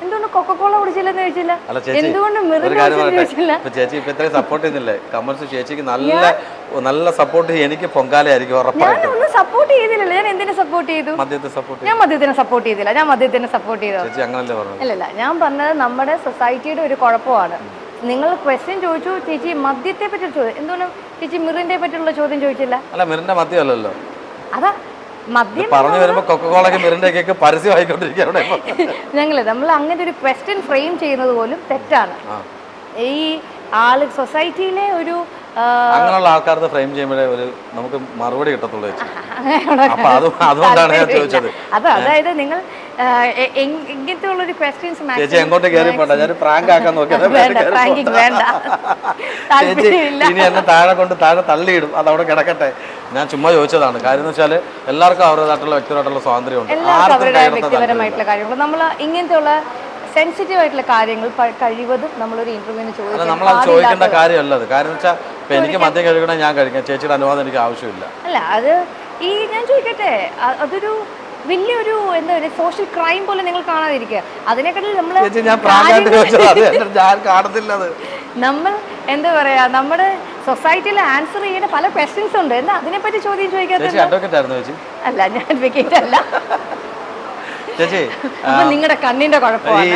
എന്തുകൊണ്ട് കൊക്കക്കോള കുടിച്ചില്ലെന്ന് ചോദിച്ചില്ല, എന്തുകൊണ്ട് ചേച്ചി ഇപ്പൊ ഇത്രയും സപ്പോർട്ട് ചെയ്യുന്നില്ലേ കമൽസ്? ചേച്ചിക്ക് നല്ല സപ്പോർട്ട് എനിക്ക് പൊങ്കാലയായിരിക്കും ഉറപ്പായിട്ടും. ഞാനൊന്നും സപ്പോർട്ട് ചെയ്തില്ലല്ലോ. ഞാൻ എന്തിനെ സപ്പോർട്ട് ചെയ്തു? ഞാൻ മദ്യത്തിനെ സപ്പോർട്ട് ചെയ്തില്ല. ഞാൻ മദ്യത്തിനെ സപ്പോർട്ട് ചെയ്തു അല്ലല്ല. ഞാൻ പറഞ്ഞത് നമ്മുടെ സൊസൈറ്റിയുടെ ഒരു കുഴപ്പമാണ്. നിങ്ങൾ ക്വസ്റ്റ്യൻ ചോദിച്ചു ചേച്ചി മദ്യത്തെ പറ്റിയുള്ള ചോദ്യം, എന്തുകൊണ്ട് ചേച്ചി മിറിന്റെ പറ്റിയുള്ള ചോദ്യം ചോദിച്ചില്ല? അല്ല, മിറിന്റെ മദ്യമല്ലല്ലോ. അതാ മദ്യം പറഞ്ഞു വരുമ്പോ കൊക്കക്കോളയ്ക്ക് മിറിന്റെയൊക്കെ പരസ്യമായിക്കൊണ്ടിരിക്കുകയാണ്. നമ്മൾ അങ്ങനെ ഒരു ക്വസ്റ്റ്യൻ ഫ്രെയിം ചെയ്യുന്നത് പോലും തെറ്റാണ്. ഈ ആള് സൊസൈറ്റിയിലെ ഒരു അങ്ങനെയുള്ള ആൾക്കാരുടെ ഫ്രെയിം ചെയ്യുമ്പോഴേ ഒരു നമുക്ക് മറുപടി കിട്ടത്തുള്ളൂ. അതുകൊണ്ടാണ് ഞാൻ ചോദിച്ചത്. അതായത് നിങ്ങൾ ഇങ്ങനത്തെ ഉള്ളൊരു ക്വസ്റ്റ്യൻസ് ചേച്ചി എങ്ങോട്ട് കയറി പോണ്ട, ഞാൻ പ്രാങ്ക് ആക്കാൻ നോക്കിയത്. ഇനി എന്നെ താഴെ തള്ളിയിടും, അതവിടെ കിടക്കട്ടെ. ഞാൻ ചുമ്മാ ചോദിച്ചതാണ്. കാര്യം എന്ന് വെച്ചാൽ എല്ലാവർക്കും അവരുടേതായിട്ടുള്ള വ്യക്തിപരമായിട്ടുള്ള സ്വാതന്ത്ര്യമുണ്ട്. വ്യക്തിപരമായിട്ടുള്ള കാര്യങ്ങൾ നമ്മൾ ഇങ്ങനത്തെ ഉള്ള സെൻസിറ്റീവ് ആയിട്ടുള്ള കാര്യങ്ങൾ കഴിവതും നമ്മളൊരു ഇന്റർവ്യൂവിന് ചോദിക്കും. നമ്മളത് ചോദിക്കേണ്ട കാര്യമല്ല അത്. കാരണം വെച്ചാൽ ഇപ്പൊ എനിക്ക് മദ്യം കഴിക്കണേ ഞാൻ കഴിക്കാം, ചേച്ചിയുടെ അനുവാദം എനിക്ക് ആവശ്യമില്ല. അല്ല, അത് ഞാൻ ചോദിക്കട്ടെ, അതൊരു വലിയൊരു എന്താ പറയുക സോഷ്യൽ ക്രൈം പോലെ നിങ്ങൾ കാണാതിരിക്കുക. അതിനെക്കാട്ടിൽ നമ്മൾ എന്താ പറയാ നമ്മുടെ സൊസൈറ്റിയിൽ ആൻസർ ചെയ്യുന്ന പല ക്വസ്റ്റ്യൻസ് ഉണ്ട്. എന്താ അതിനെപ്പറ്റി ചോദ്യം ചോദിക്കാത്ത? അല്ല, ഞാൻ അഡ്വക്കേറ്റ് അല്ല. ചേച്ചി നിങ്ങളുടെ കണ്ണിന്റെ കുഴപ്പമാണ്. ഈ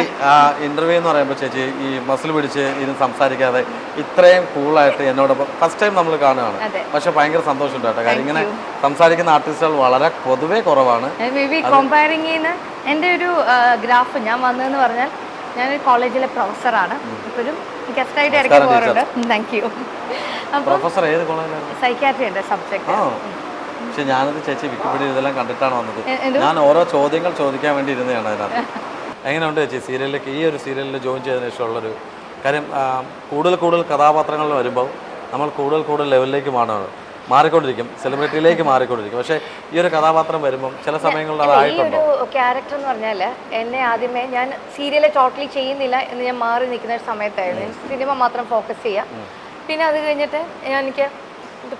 ഇന്റർവ്യൂ എന്ന് പറയുമ്പോൾ ചേച്ചി ഈ മസിൽ പിടിച്ച് ഇതിന് സംസാരിക്കാതെ ഇത്രയും കൂളായിട്ട് എന്നോടൊപ്പം ഫസ്റ്റ് ടൈം നമ്മൾ കാണുകയാണ്. പക്ഷെ ഭയങ്കര സന്തോഷമുണ്ട് കേട്ടോ. കാര്യം ഇങ്ങനെ സംസാരിക്കുന്ന ആർട്ടിസ്റ്റുകൾ വളരെ പൊതുവേ കുറവാണ്. കമ്പയറിംഗ് ചെയ്യുന്ന എൻ്റെ ഒരു ഗ്രാഫ് ഞാൻ വന്നതെന്ന് പറഞ്ഞാൽ ഞാനൊരു കോളേജിലെ പ്രൊഫസറാണ്. ഇപ്പോഴും ഗസ്റ്റായിട്ട് ഇടയ്ക്ക് പോകാറുണ്ട്. Thank you. പ്രൊഫസർ ഏത് കോളേജിലാണ്? സൈക്യാട്രി എൻ്റെ സബ്ജക്ട്. പക്ഷെ ഞാനത് ചേച്ചി വിക്കിപീഡിയ ഇതെല്ലാം കണ്ടിട്ടാണ് വന്നത്. ഞാൻ ഓരോ ചോദ്യങ്ങൾ ചോദിക്കാൻ വേണ്ടി ഇരുന്നതാണ് അതിനകത്ത്. എങ്ങനെയുണ്ട് ചേച്ചി സീരിയലിലേക്ക് ഈ ഒരു സീരിയലിൽ ജോയിൻ ചെയ്തതിനു ശേഷമുള്ളൊരു കാര്യം? കൂടുതൽ കഥാപാത്രങ്ങളിൽ വരുമ്പോൾ നമ്മൾ കൂടുതൽ ലെവലിലേക്ക് മാറിക്കൊണ്ടിരിക്കും, സെലിബ്രിറ്റിയിലേക്ക് മാറിക്കൊണ്ടിരിക്കും. പക്ഷേ ഈ ഒരു കഥാപാത്രം വരുമ്പം ചില സമയങ്ങളിൽ അതായിട്ടുണ്ടോ? ഈ ഒരു ക്യാരക്ടർ എന്ന് പറഞ്ഞാൽ എന്നെ ആദ്യമേ ഞാൻ സീരിയൽ ടോട്ടലി ചെയ്യുന്നില്ല എന്ന് ഞാൻ മാറി നിൽക്കുന്ന ഒരു സമയത്തായിരുന്നു. സിനിമ മാത്രം ഫോക്കസ് ചെയ്യാം. പിന്നെ അത് കഴിഞ്ഞിട്ട് എനിക്ക്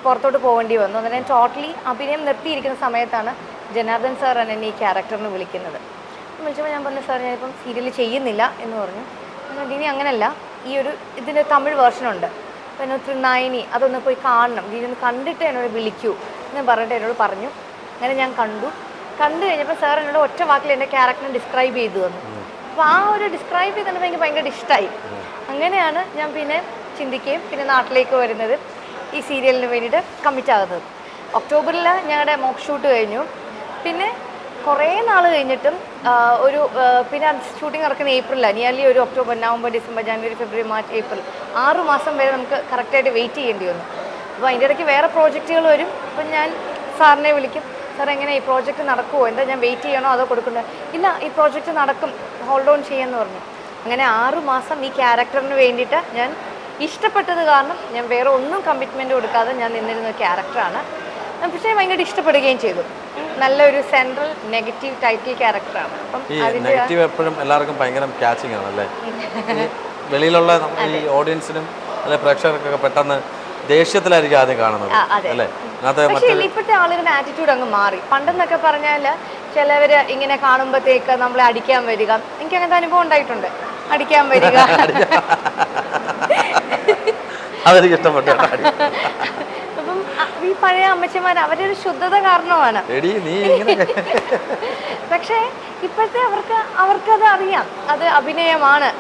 പുറത്തോട്ട് പോകേണ്ടി വന്നു. അന്നേരം ടോട്ടലി അഭിനയം നിർത്തിയിരിക്കുന്ന സമയത്താണ് ജനാർദ്ദൻ സാറാണ് എന്നെ ഈ ക്യാരക്ടറിന് വിളിക്കുന്നത്. വിളിച്ചപ്പോൾ ഞാൻ പറഞ്ഞു, സാർ ഞാനിപ്പം സീരിയൽ ചെയ്യുന്നില്ല എന്ന് പറഞ്ഞു. ഇനി അങ്ങനെയല്ല, ഈ ഒരു ഇതിൻ്റെ തമിഴ് വേർഷനുണ്ട്, അപ്പോൾ എന്നോട് ത്രിനായിനി അതൊന്ന് പോയി കാണണം, ഇതിനൊന്ന് കണ്ടിട്ട് എന്നോട് വിളിക്കൂ എന്ന് പറഞ്ഞിട്ട് എന്നോട് പറഞ്ഞു. അങ്ങനെ ഞാൻ കണ്ടു കഴിഞ്ഞപ്പോൾ സാർ എന്നോട് ഒറ്റ വാക്കിൽ എൻ്റെ ക്യാരക്ടറിനെ ഡിസ്ക്രൈബ് ചെയ്തു തന്നു. അപ്പോൾ ആ ഒരു ഡിസ്ക്രൈബ് ചെയ്തിട്ട് എനിക്ക് ഭയങ്കര ഇഷ്ടമായി. അങ്ങനെയാണ് ഞാൻ പിന്നെ ചിന്തിക്കുകയും പിന്നെ നാട്ടിലേക്ക് വരുന്നത്, ഈ സീരിയലിന് വേണ്ടിയിട്ട് കമ്മിറ്റ് ആകുന്നത്. ഒക്ടോബറിൽ ഞങ്ങളുടെ മോക്ക് ഷൂട്ട് കഴിഞ്ഞു. പിന്നെ കുറേ നാൾ കഴിഞ്ഞിട്ടും പിന്നെ ഷൂട്ടിംഗ് നടക്കുന്ന ഏപ്രിലാണ്. നിയർലി ഒരു ഒക്ടോബർ, നവംബർ, ഡിസംബർ, ജനുവരി, ഫെബ്രുവരി, മാർച്ച്, ഏപ്രിൽ 6 മാസം വരെ നമുക്ക് കറക്റ്റായിട്ട് വെയിറ്റ് ചെയ്യേണ്ടി വന്നു. അപ്പോൾ അതിൻ്റെ ഇടയ്ക്ക് വേറെ പ്രോജക്റ്റുകൾ വരും. അപ്പം ഞാൻ സാറിനെ വിളിക്കും, സാർ എങ്ങനെ ഈ പ്രോജക്റ്റ് നടക്കുമോ, എന്താ ഞാൻ വെയിറ്റ് ചെയ്യണോ അതോ കൊടുക്കണ്ടോ? ഇല്ല, ഈ പ്രോജക്റ്റ് നടക്കും, ഹോൾഡ് ഓൺ ചെയ്യാമെന്ന് പറഞ്ഞു. അങ്ങനെ 6 മാസം ഈ ക്യാരക്ടറിന് വേണ്ടിയിട്ട് ഞാൻ ഇഷ്ടപ്പെട്ടത് കാരണം ഞാൻ വേറെ ഒന്നും കമ്മിറ്റ്മെൻറ്റ് കൊടുക്കാതെ ഞാൻ നിന്നിരുന്ന ക്യാരക്ടറാണ്. പക്ഷേ ഭയങ്കര ഇഷ്ടപ്പെടുകയും ചെയ്തു. നല്ലൊരു സെൻട്രൽ നെഗറ്റീവ് ടൈറ്റിൽ ക്യാരക്ടറാണ്. അപ്പം നെഗറ്റീവ് എപ്പോഴും എല്ലാവർക്കും ഭയങ്കര ക്യാച്ചിങ് ആണ് അല്ലേ? വെളിയിലുള്ള ഈ ഓഡിയൻസിനും അല്ലെ പ്രേക്ഷകർക്കൊക്കെ പെട്ടെന്ന് ദേഷ്യത്തിലായിരിക്കും ആദ്യം കാണുന്നത് അല്ലേ? പക്ഷേ ഇപ്പോഴത്തെ ആളുകളുടെ ആറ്റിറ്റ്യൂഡ് അങ്ങ് മാറി. പണ്ടെന്നൊക്കെ പറഞ്ഞാൽ ചിലവർ ഇങ്ങനെ കാണുമ്പോഴത്തേക്ക് നമ്മളെ അടിക്കാൻ വരിക, എനിക്ക് അങ്ങനത്തെ അനുഭവം ഉണ്ടായിട്ടുണ്ട്. അടിക്കാൻ വരിക, അതെനിക്ക് ഇഷ്ടപ്പെട്ടു. അപ്പം ഈ പഴയ അമ്മച്ചിമാർ അവരുടെ ഒരു ശുദ്ധത കാരണമാണ്. പക്ഷേ ഇപ്പോഴത്തെ അവർക്കത് അറിയാം, അത് അഭിനയമാണ്,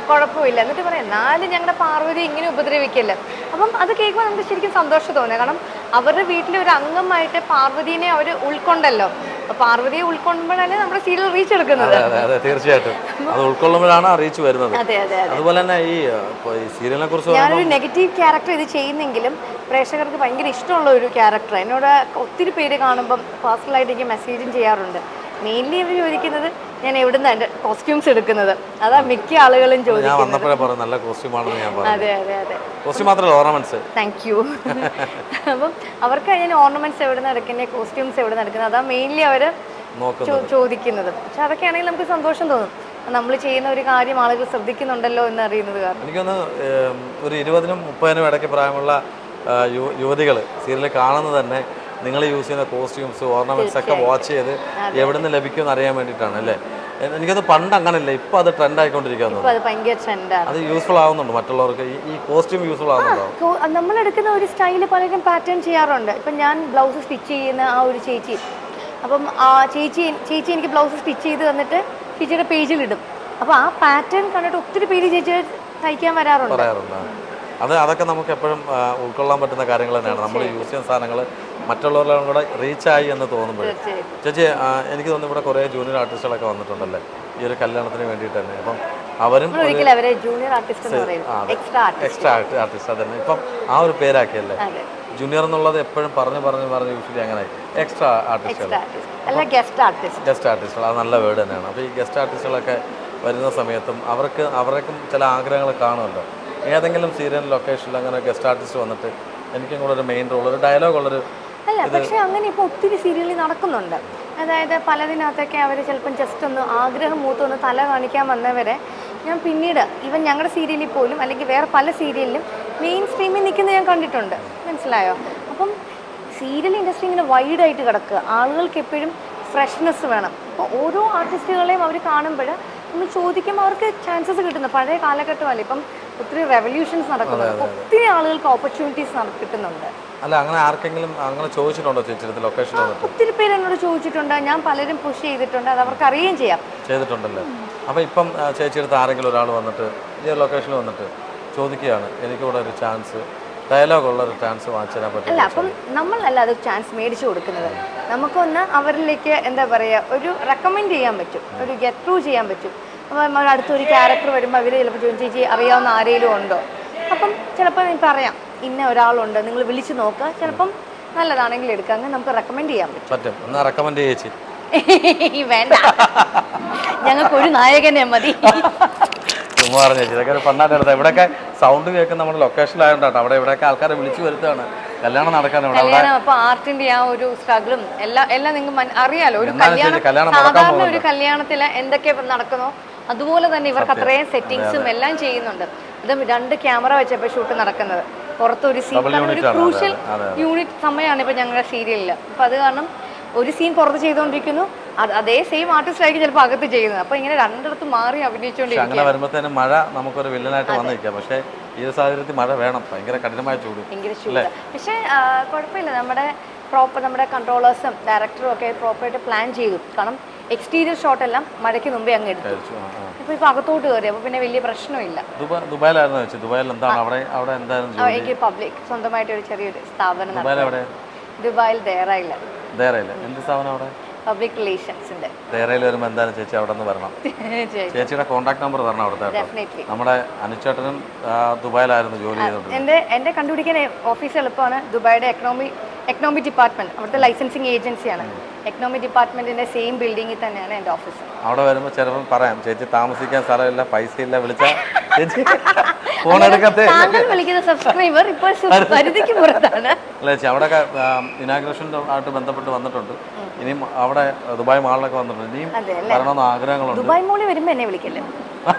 കുഴപ്പമില്ല. എന്നിട്ട് പറയാം, എന്നാലും ഞങ്ങളുടെ പാർവതി ഇങ്ങനെ ഉപദ്രവിക്കല്ലേ. അപ്പം അത് കേൾക്കുമ്പോൾ നമുക്ക് ശരിക്കും സന്തോഷം തോന്നുക. കാരണം അവരുടെ വീട്ടിലെ ഒരു അംഗമായിട്ട് പാർവതീനെ അവർ ഉൾക്കൊണ്ടല്ലോ. അപ്പോൾ പാർവതിയെ ഉൾക്കൊള്ളുമ്പോഴാണ് നമ്മുടെ സീരിയൽ റീച്ച് എടുക്കുന്നത്. തീർച്ചയായിട്ടും അത് ഉൾക്കൊള്ളുമ്പോഴാണ് റീച്ച് വരുന്നത്. അതുപോലെ തന്നെ ഈ സീരിയലിനെ കുറിച്ച് ഞാനൊരു നെഗറ്റീവ് ക്യാരക്ടർ ഇത് ചെയ്യുന്നെങ്കിലും പ്രേക്ഷകർക്ക് ഭയങ്കര ഇഷ്ടമുള്ള ഒരു ക്യാരക്ടർ. എന്നോട് ഒത്തിരി പേര് കാണുമ്പം പേഴ്സണലായിട്ട് എനിക്ക് മെസ്സേജും ചെയ്യാറുണ്ട്. മെയിൻലി അവർ ചോദിക്കുന്നത് ഞാൻ എവിടുന്ന് എൻ്റെ കോസ്റ്റ്യൂംസ് എടുക്കുന്നത്, അതാ മിക്ക ആളുകളും ചോദിക്കുന്നത്. Thank you. അപ്പം അവർക്ക് ഞാൻ ഓർണമെന്റ്സ് എവിടെ നിന്ന് എടുക്കുന്നത്, കോസ്റ്റ്യൂംസ് എവിടെ നിന്ന് എടുക്കുന്നത്, അതാ മെയിൻലി അവർ ചോദിക്കുന്നത്. പക്ഷെ അതൊക്കെയാണെങ്കിൽ നമുക്ക് സന്തോഷം തോന്നും, നമ്മൾ ചെയ്യുന്ന ഒരു കാര്യം ആളുകൾ ശ്രദ്ധിക്കുന്നുണ്ടല്ലോ എന്ന് അറിയുന്നത് കാരണം. എനിക്കൊന്ന് ഒരു 20-നും 30-നും ഇടയ്ക്ക് പ്രായമുള്ള യുവതികൾ സീരിയൽ കാണുന്നത് തന്നെ നിങ്ങൾ യൂസ് ചെയ്യുന്ന കോസ്റ്റ്യൂംസ്, ഓർണമെന്റ്സ് ഒക്കെ വാച്ച് ചെയ്ത് എവിടെ നിന്ന് ലഭിക്കുമെന്ന് അറിയാൻ വേണ്ടിയിട്ടാണ് അല്ലേ? എനിക്കത് പണ്ട് അങ്ങനല്ല, ഇപ്പൊ അത് ട്രെൻഡ് ആയിക്കൊണ്ടിരിക്കുന്നു. അത് യൂസ്ഫുൾ ആവുന്നുണ്ട് മറ്റുള്ളവർക്ക്. ഈ കോസ്റ്റ്യൂം യൂസ്ഫുൾ ആവുന്നുണ്ടോ? നമ്മൾ എടുക്കുന്ന ഒരു സ്റ്റൈല് പലരും പാറ്റേൺ ചെയ്യാറുണ്ട്. ഇപ്പം ഞാൻ ബ്ലൗസ് സ്റ്റിച്ച് ചെയ്യുന്ന ആ ഒരു ചേച്ചി, അപ്പം ആ ചേച്ചി എനിക്ക് ബ്ലൗസ് സ്റ്റിച്ച് ചെയ്ത് തന്നിട്ട് ചേച്ചിയുടെ പേജിലിടും. അപ്പോൾ ആ പാറ്റേൺ കണ്ടിട്ട് ഒത്തിരി പേര് ചേച്ചി തയ്ക്കാൻ വരാറുണ്ട്. പറയാറുണ്ട്. അതൊക്കെ നമുക്ക് എപ്പോഴും ഉൾക്കൊള്ളാൻ പറ്റുന്ന കാര്യങ്ങൾ തന്നെയാണ്. നമ്മൾ യൂസ് ചെയ്യുന്ന സാധനങ്ങൾ മറ്റുള്ളവരുടെ കൂടെ റീച്ചായി എന്ന് തോന്നുമ്പോൾ. ചേച്ചി, എനിക്ക് തോന്നുന്നു ഇവിടെ കുറേ ജൂനിയർ ആർട്ടിസ്റ്റുകളൊക്കെ വന്നിട്ടുണ്ടല്ലേ ഈ ഒരു കല്യാണത്തിന് വേണ്ടിയിട്ട് തന്നെ. അപ്പം അവരും എക്സ്ട്രാ ആർട്ടിസ്റ്റ് അതന്നെ ഇപ്പം ആ ഒരു പേരാക്കിയല്ലേ. ജൂനിയർ എന്നുള്ളത് എപ്പോഴും പറഞ്ഞ് യൂഷ്വലി അങ്ങനെ എക്സ്ട്രാ ആർട്ടിസ്റ്റുകൾ, ഗസ്റ്റ് ആർട്ടിസ്റ്റുകൾ, അത് നല്ല വേർഡ് തന്നെയാണ്. അപ്പോൾ ഈ ഗസ്റ്റ് ആർട്ടിസ്റ്റുകളൊക്കെ വരുന്ന സമയത്തും അവർക്കും ചില ആഗ്രഹങ്ങൾ കാണുമല്ലോ. ഏതെങ്കിലും സീരിയൽ ലൊക്കേഷനിൽ അങ്ങനെ ഗസ്റ്റ് ആർട്ടിസ്റ്റ് വന്നിട്ട് എനിക്കും കൂടെ ഒരു മെയിൻ റോൾ, ഒരു ഡയലോഗ് ഉള്ളൊരു അല്ല. പക്ഷേ അങ്ങനെ ഇപ്പോൾ ഒത്തിരി സീരിയലിൽ നടക്കുന്നുണ്ട്. അതായത് പലതിനകത്തൊക്കെ അവർ ചിലപ്പം ജസ്റ്റ് ഒന്ന് ആഗ്രഹം മൂത്തൊന്ന് തല കാണിക്കാൻ വന്നവരെ ഞാൻ പിന്നീട് ഈവൻ ഞങ്ങളുടെ സീരിയലിൽ പോലും അല്ലെങ്കിൽ വേറെ പല സീരിയലിലും മെയിൻ സ്ട്രീമിൽ നിൽക്കുന്നത് ഞാൻ കണ്ടിട്ടുണ്ട്. മനസ്സിലായോ? അപ്പം സീരിയൽ ഇൻഡസ്ട്രി ഇങ്ങനെ വൈഡായിട്ട് കിടക്കുക, ആളുകൾക്ക് എപ്പോഴും ഫ്രഷ്നെസ് വേണം. അപ്പോൾ ഓരോ ആർട്ടിസ്റ്റുകളെയും അവർ കാണുമ്പോൾ നമ്മൾ ചോദിക്കുമ്പോൾ അവർക്ക് ചാൻസസ് കിട്ടുന്നു. പഴയ കാലഘട്ടമല്ല, ഇപ്പം ഒത്തിരി റെവല്യൂഷൻസ് നടക്കുന്നുണ്ട്, ഒത്തിരി ആളുകൾക്ക് ഓപ്പർച്യൂണിറ്റീസ് കിട്ടുന്നുണ്ട്. അല്ല, അങ്ങനെ ആർക്കെങ്കിലും അങ്ങനെ ചോദിച്ചിട്ടുണ്ടോ ചേച്ചി ലൊക്കേഷൻ? ഒത്തിരി പേര് എന്നോട് ചോദിച്ചിട്ടുണ്ട്, ഞാൻ പലരും പുഷ് ചെയ്തിട്ടുണ്ട്, അത് അവർക്ക് അറിയുകയും ചെയ്യാം. ചെയ്തിട്ടുണ്ടല്ലേ? അപ്പോൾ ഇപ്പം ചേച്ചിയെടുത്ത് ആരെങ്കിലും ഒരാൾ വന്നിട്ട് ഈ ലൊക്കേഷനിൽ വന്നിട്ട് ചോദിക്കുകയാണ് എനിക്കിവിടെ ഒരു ചാൻസ്, ഡയലോഗുള്ള ഒരു ചാൻസ് വാങ്ങിച്ചു തരാൻ പറ്റും? അല്ല, അപ്പം നമ്മളല്ല അത് ചാൻസ് മേടിച്ചു കൊടുക്കുന്നത്. നമുക്കൊന്ന് അവരിലേക്ക് എന്താ പറയുക, ഒരു റെക്കമെൻഡ് ചെയ്യാൻ പറ്റും, ഒരു ഗെറ്റ് ത്രൂ ചെയ്യാൻ പറ്റും. അപ്പോൾ അടുത്തൊരു ക്യാരക്ടർ വരുമ്പോൾ അവർ ചിലപ്പോൾ ചോദിച്ചു ചേച്ചി അറിയാവുന്ന ആരെങ്കിലും ഉണ്ടോ, അപ്പം ചിലപ്പോൾ പറയാം ഇന്ന ഒരാളുണ്ട്, നിങ്ങൾ വിളിച്ച് നോക്കുക, ചിലപ്പം നല്ലതാണെങ്കിൽ എടുക്കുക, അങ്ങനെ നമുക്ക് റെക്കമെൻഡ് ചെയ്യാൻ പറ്റും. എന്നാ റെക്കമെൻഡ് ചേച്ചി വേണ്ട, ഞങ്ങൾക്ക് ഒരു നായകനെ മതി. പറഞ്ഞു ചേച്ചി ഇതൊക്കെ ഒരു പണ്ടായിട്ട് ഇവിടെയൊക്കെ സൗണ്ട് കേൾക്കുന്ന നമ്മുടെ ലൊക്കേഷനിലായോണ്ടാട്ടോ. ഇവിടെയൊക്കെ ആൾക്കാരെ വിളിച്ചു വരുത്താണ് കല്യാണം നടക്കാൻ. അപ്പൊ ആർട്ടിന്റെ ആ ഒരു സ്ട്രഗിളും എല്ലാം നിങ്ങൾക്ക് അറിയാലോ. ഒരു കല്യാണം സാധാരണ ഒരു കല്യാണത്തിൽ എന്തൊക്കെ നടക്കുന്നോ അതുപോലെ തന്നെ ഇവർക്ക് അത്രയും സെറ്റിങ്സും എല്ലാം ചെയ്യുന്നുണ്ട്. അത് 2 ക്യാമറ വെച്ചപ്പോൾ ഷൂട്ട് നടക്കുന്നത്, പുറത്തൊരു സീൻ, ഒരു ക്രൂഷ്യൽ യൂണിറ്റ് സമയമാണ് ഇപ്പൊ ഞങ്ങളുടെ സീരിയലിൽ. അപ്പൊ അത് കാരണം ഒരു സീൻ പുറത്ത് ചെയ്തുകൊണ്ടിരിക്കുന്നു, അതേ സെയിം ആർട്ടിസ്റ്റ് ആയിരിക്കും ചിലപ്പോൾ അകത്ത് ചെയ്യുന്നത്. അപ്പൊ ഇങ്ങനെ രണ്ടിടത്ത് മാറി അഭിനയിച്ചുകൊണ്ടിരിക്കും. അങ്ങനെ വരുമ്പോഴത്തേനും മഴ നമുക്കൊരു വില്ലനായിട്ട് വന്നിരിക്കാം. പക്ഷേ ഈ ഒരു സാഹചര്യത്തിൽ മഴ വേണം, ഭയങ്കര കഠിനമായ ചൂട്. പക്ഷേ കുഴപ്പമില്ല, നമ്മുടെ കൺട്രോളേഴ്സും ഡയറക്ടറും ഒക്കെ പ്രോപ്പറായിട്ട് പ്ലാൻ ചെയ്തു. കാരണം എക്സ്റ്റീരിയർ ഷോട്ട് എല്ലാം മഴയ്ക്ക് മുമ്പേ അങ്ങ് എടുത്തു. ഇപ്പൊ അകത്തോട്ട് കയറി, അപ്പൊ പിന്നെ വലിയ പ്രശ്നമില്ല. ദുബായിലായിരുന്നു വെച്ചു. ദുബായിൽ എന്താണ് അവിടെ എന്തായിരുന്നു? എനിക്ക് പബ്ലിക് സ്വന്തമായിട്ട് ഒരു ചെറിയൊരു സ്ഥാപനം ദുബായിൽ ദേറയില്. എന്ത് സ്ഥാപനം അവിടെ? പബ്ലിക് റിലേഷൻസിന്റെ. ദേറയിൽ വരുമ്പോൾ എന്തായാലും ചേച്ചി അവിടെ നിന്ന് വരണം. ചേച്ചിയുടെ കോൺടാക്ട് നമ്പർ തരണം അവിടുത്തെ. നമ്മുടെ അനുചേട്ടനും ദുബായിലായിരുന്നു ജോലി ചെയ്തത്. എന്റെ കണ്ടുപിടിക്കാൻ ഓഫീസ് എളുപ്പമാണ്. ദുബായിയുടെ എക്കണോമിക് ഡിപ്പാർട്ട്മെന്റ്, അവിടുത്തെ ലൈസൻസിങ് ഏജൻസിയാണ്. എക്കണോമിക് ഡിപ്പാർട്ട്മെന്റിന്റെ സെയിം ബിൽഡിംഗിൽ തന്നെയാണ് എൻ്റെ ഓഫീസ്. അവിടെ വരുമ്പോൾ ചിലപ്പോൾ പറയാം ചേച്ചി താമസിക്കാൻ സ്ഥലമില്ല, പൈസ ഇല്ല, വിളിച്ചാൽ ചേച്ചി ഫോൺ എടുക്കത്തെ. വിളിക്കുന്ന സബ്സ്ക്രൈബർ ഇപ്പോൾ പരിധിക്ക് പുറത്താണ്. അല്ല ചേച്ചി, അവിടെയൊക്കെ ഇനാഗ്രേഷൻ ആയിട്ട് ബന്ധപ്പെട്ട് വന്നിട്ടുണ്ട്. ഇനിയും അവിടെ ദുബായ് മാളിലൊക്കെ വന്നിട്ടുണ്ട്. ഇനിയും വരണമെന്ന് ആഗ്രഹങ്ങളുണ്ട്. ദുബായ് മോളിൽ വരുമ്പോൾ എന്നെ വിളിക്കല്ലേ?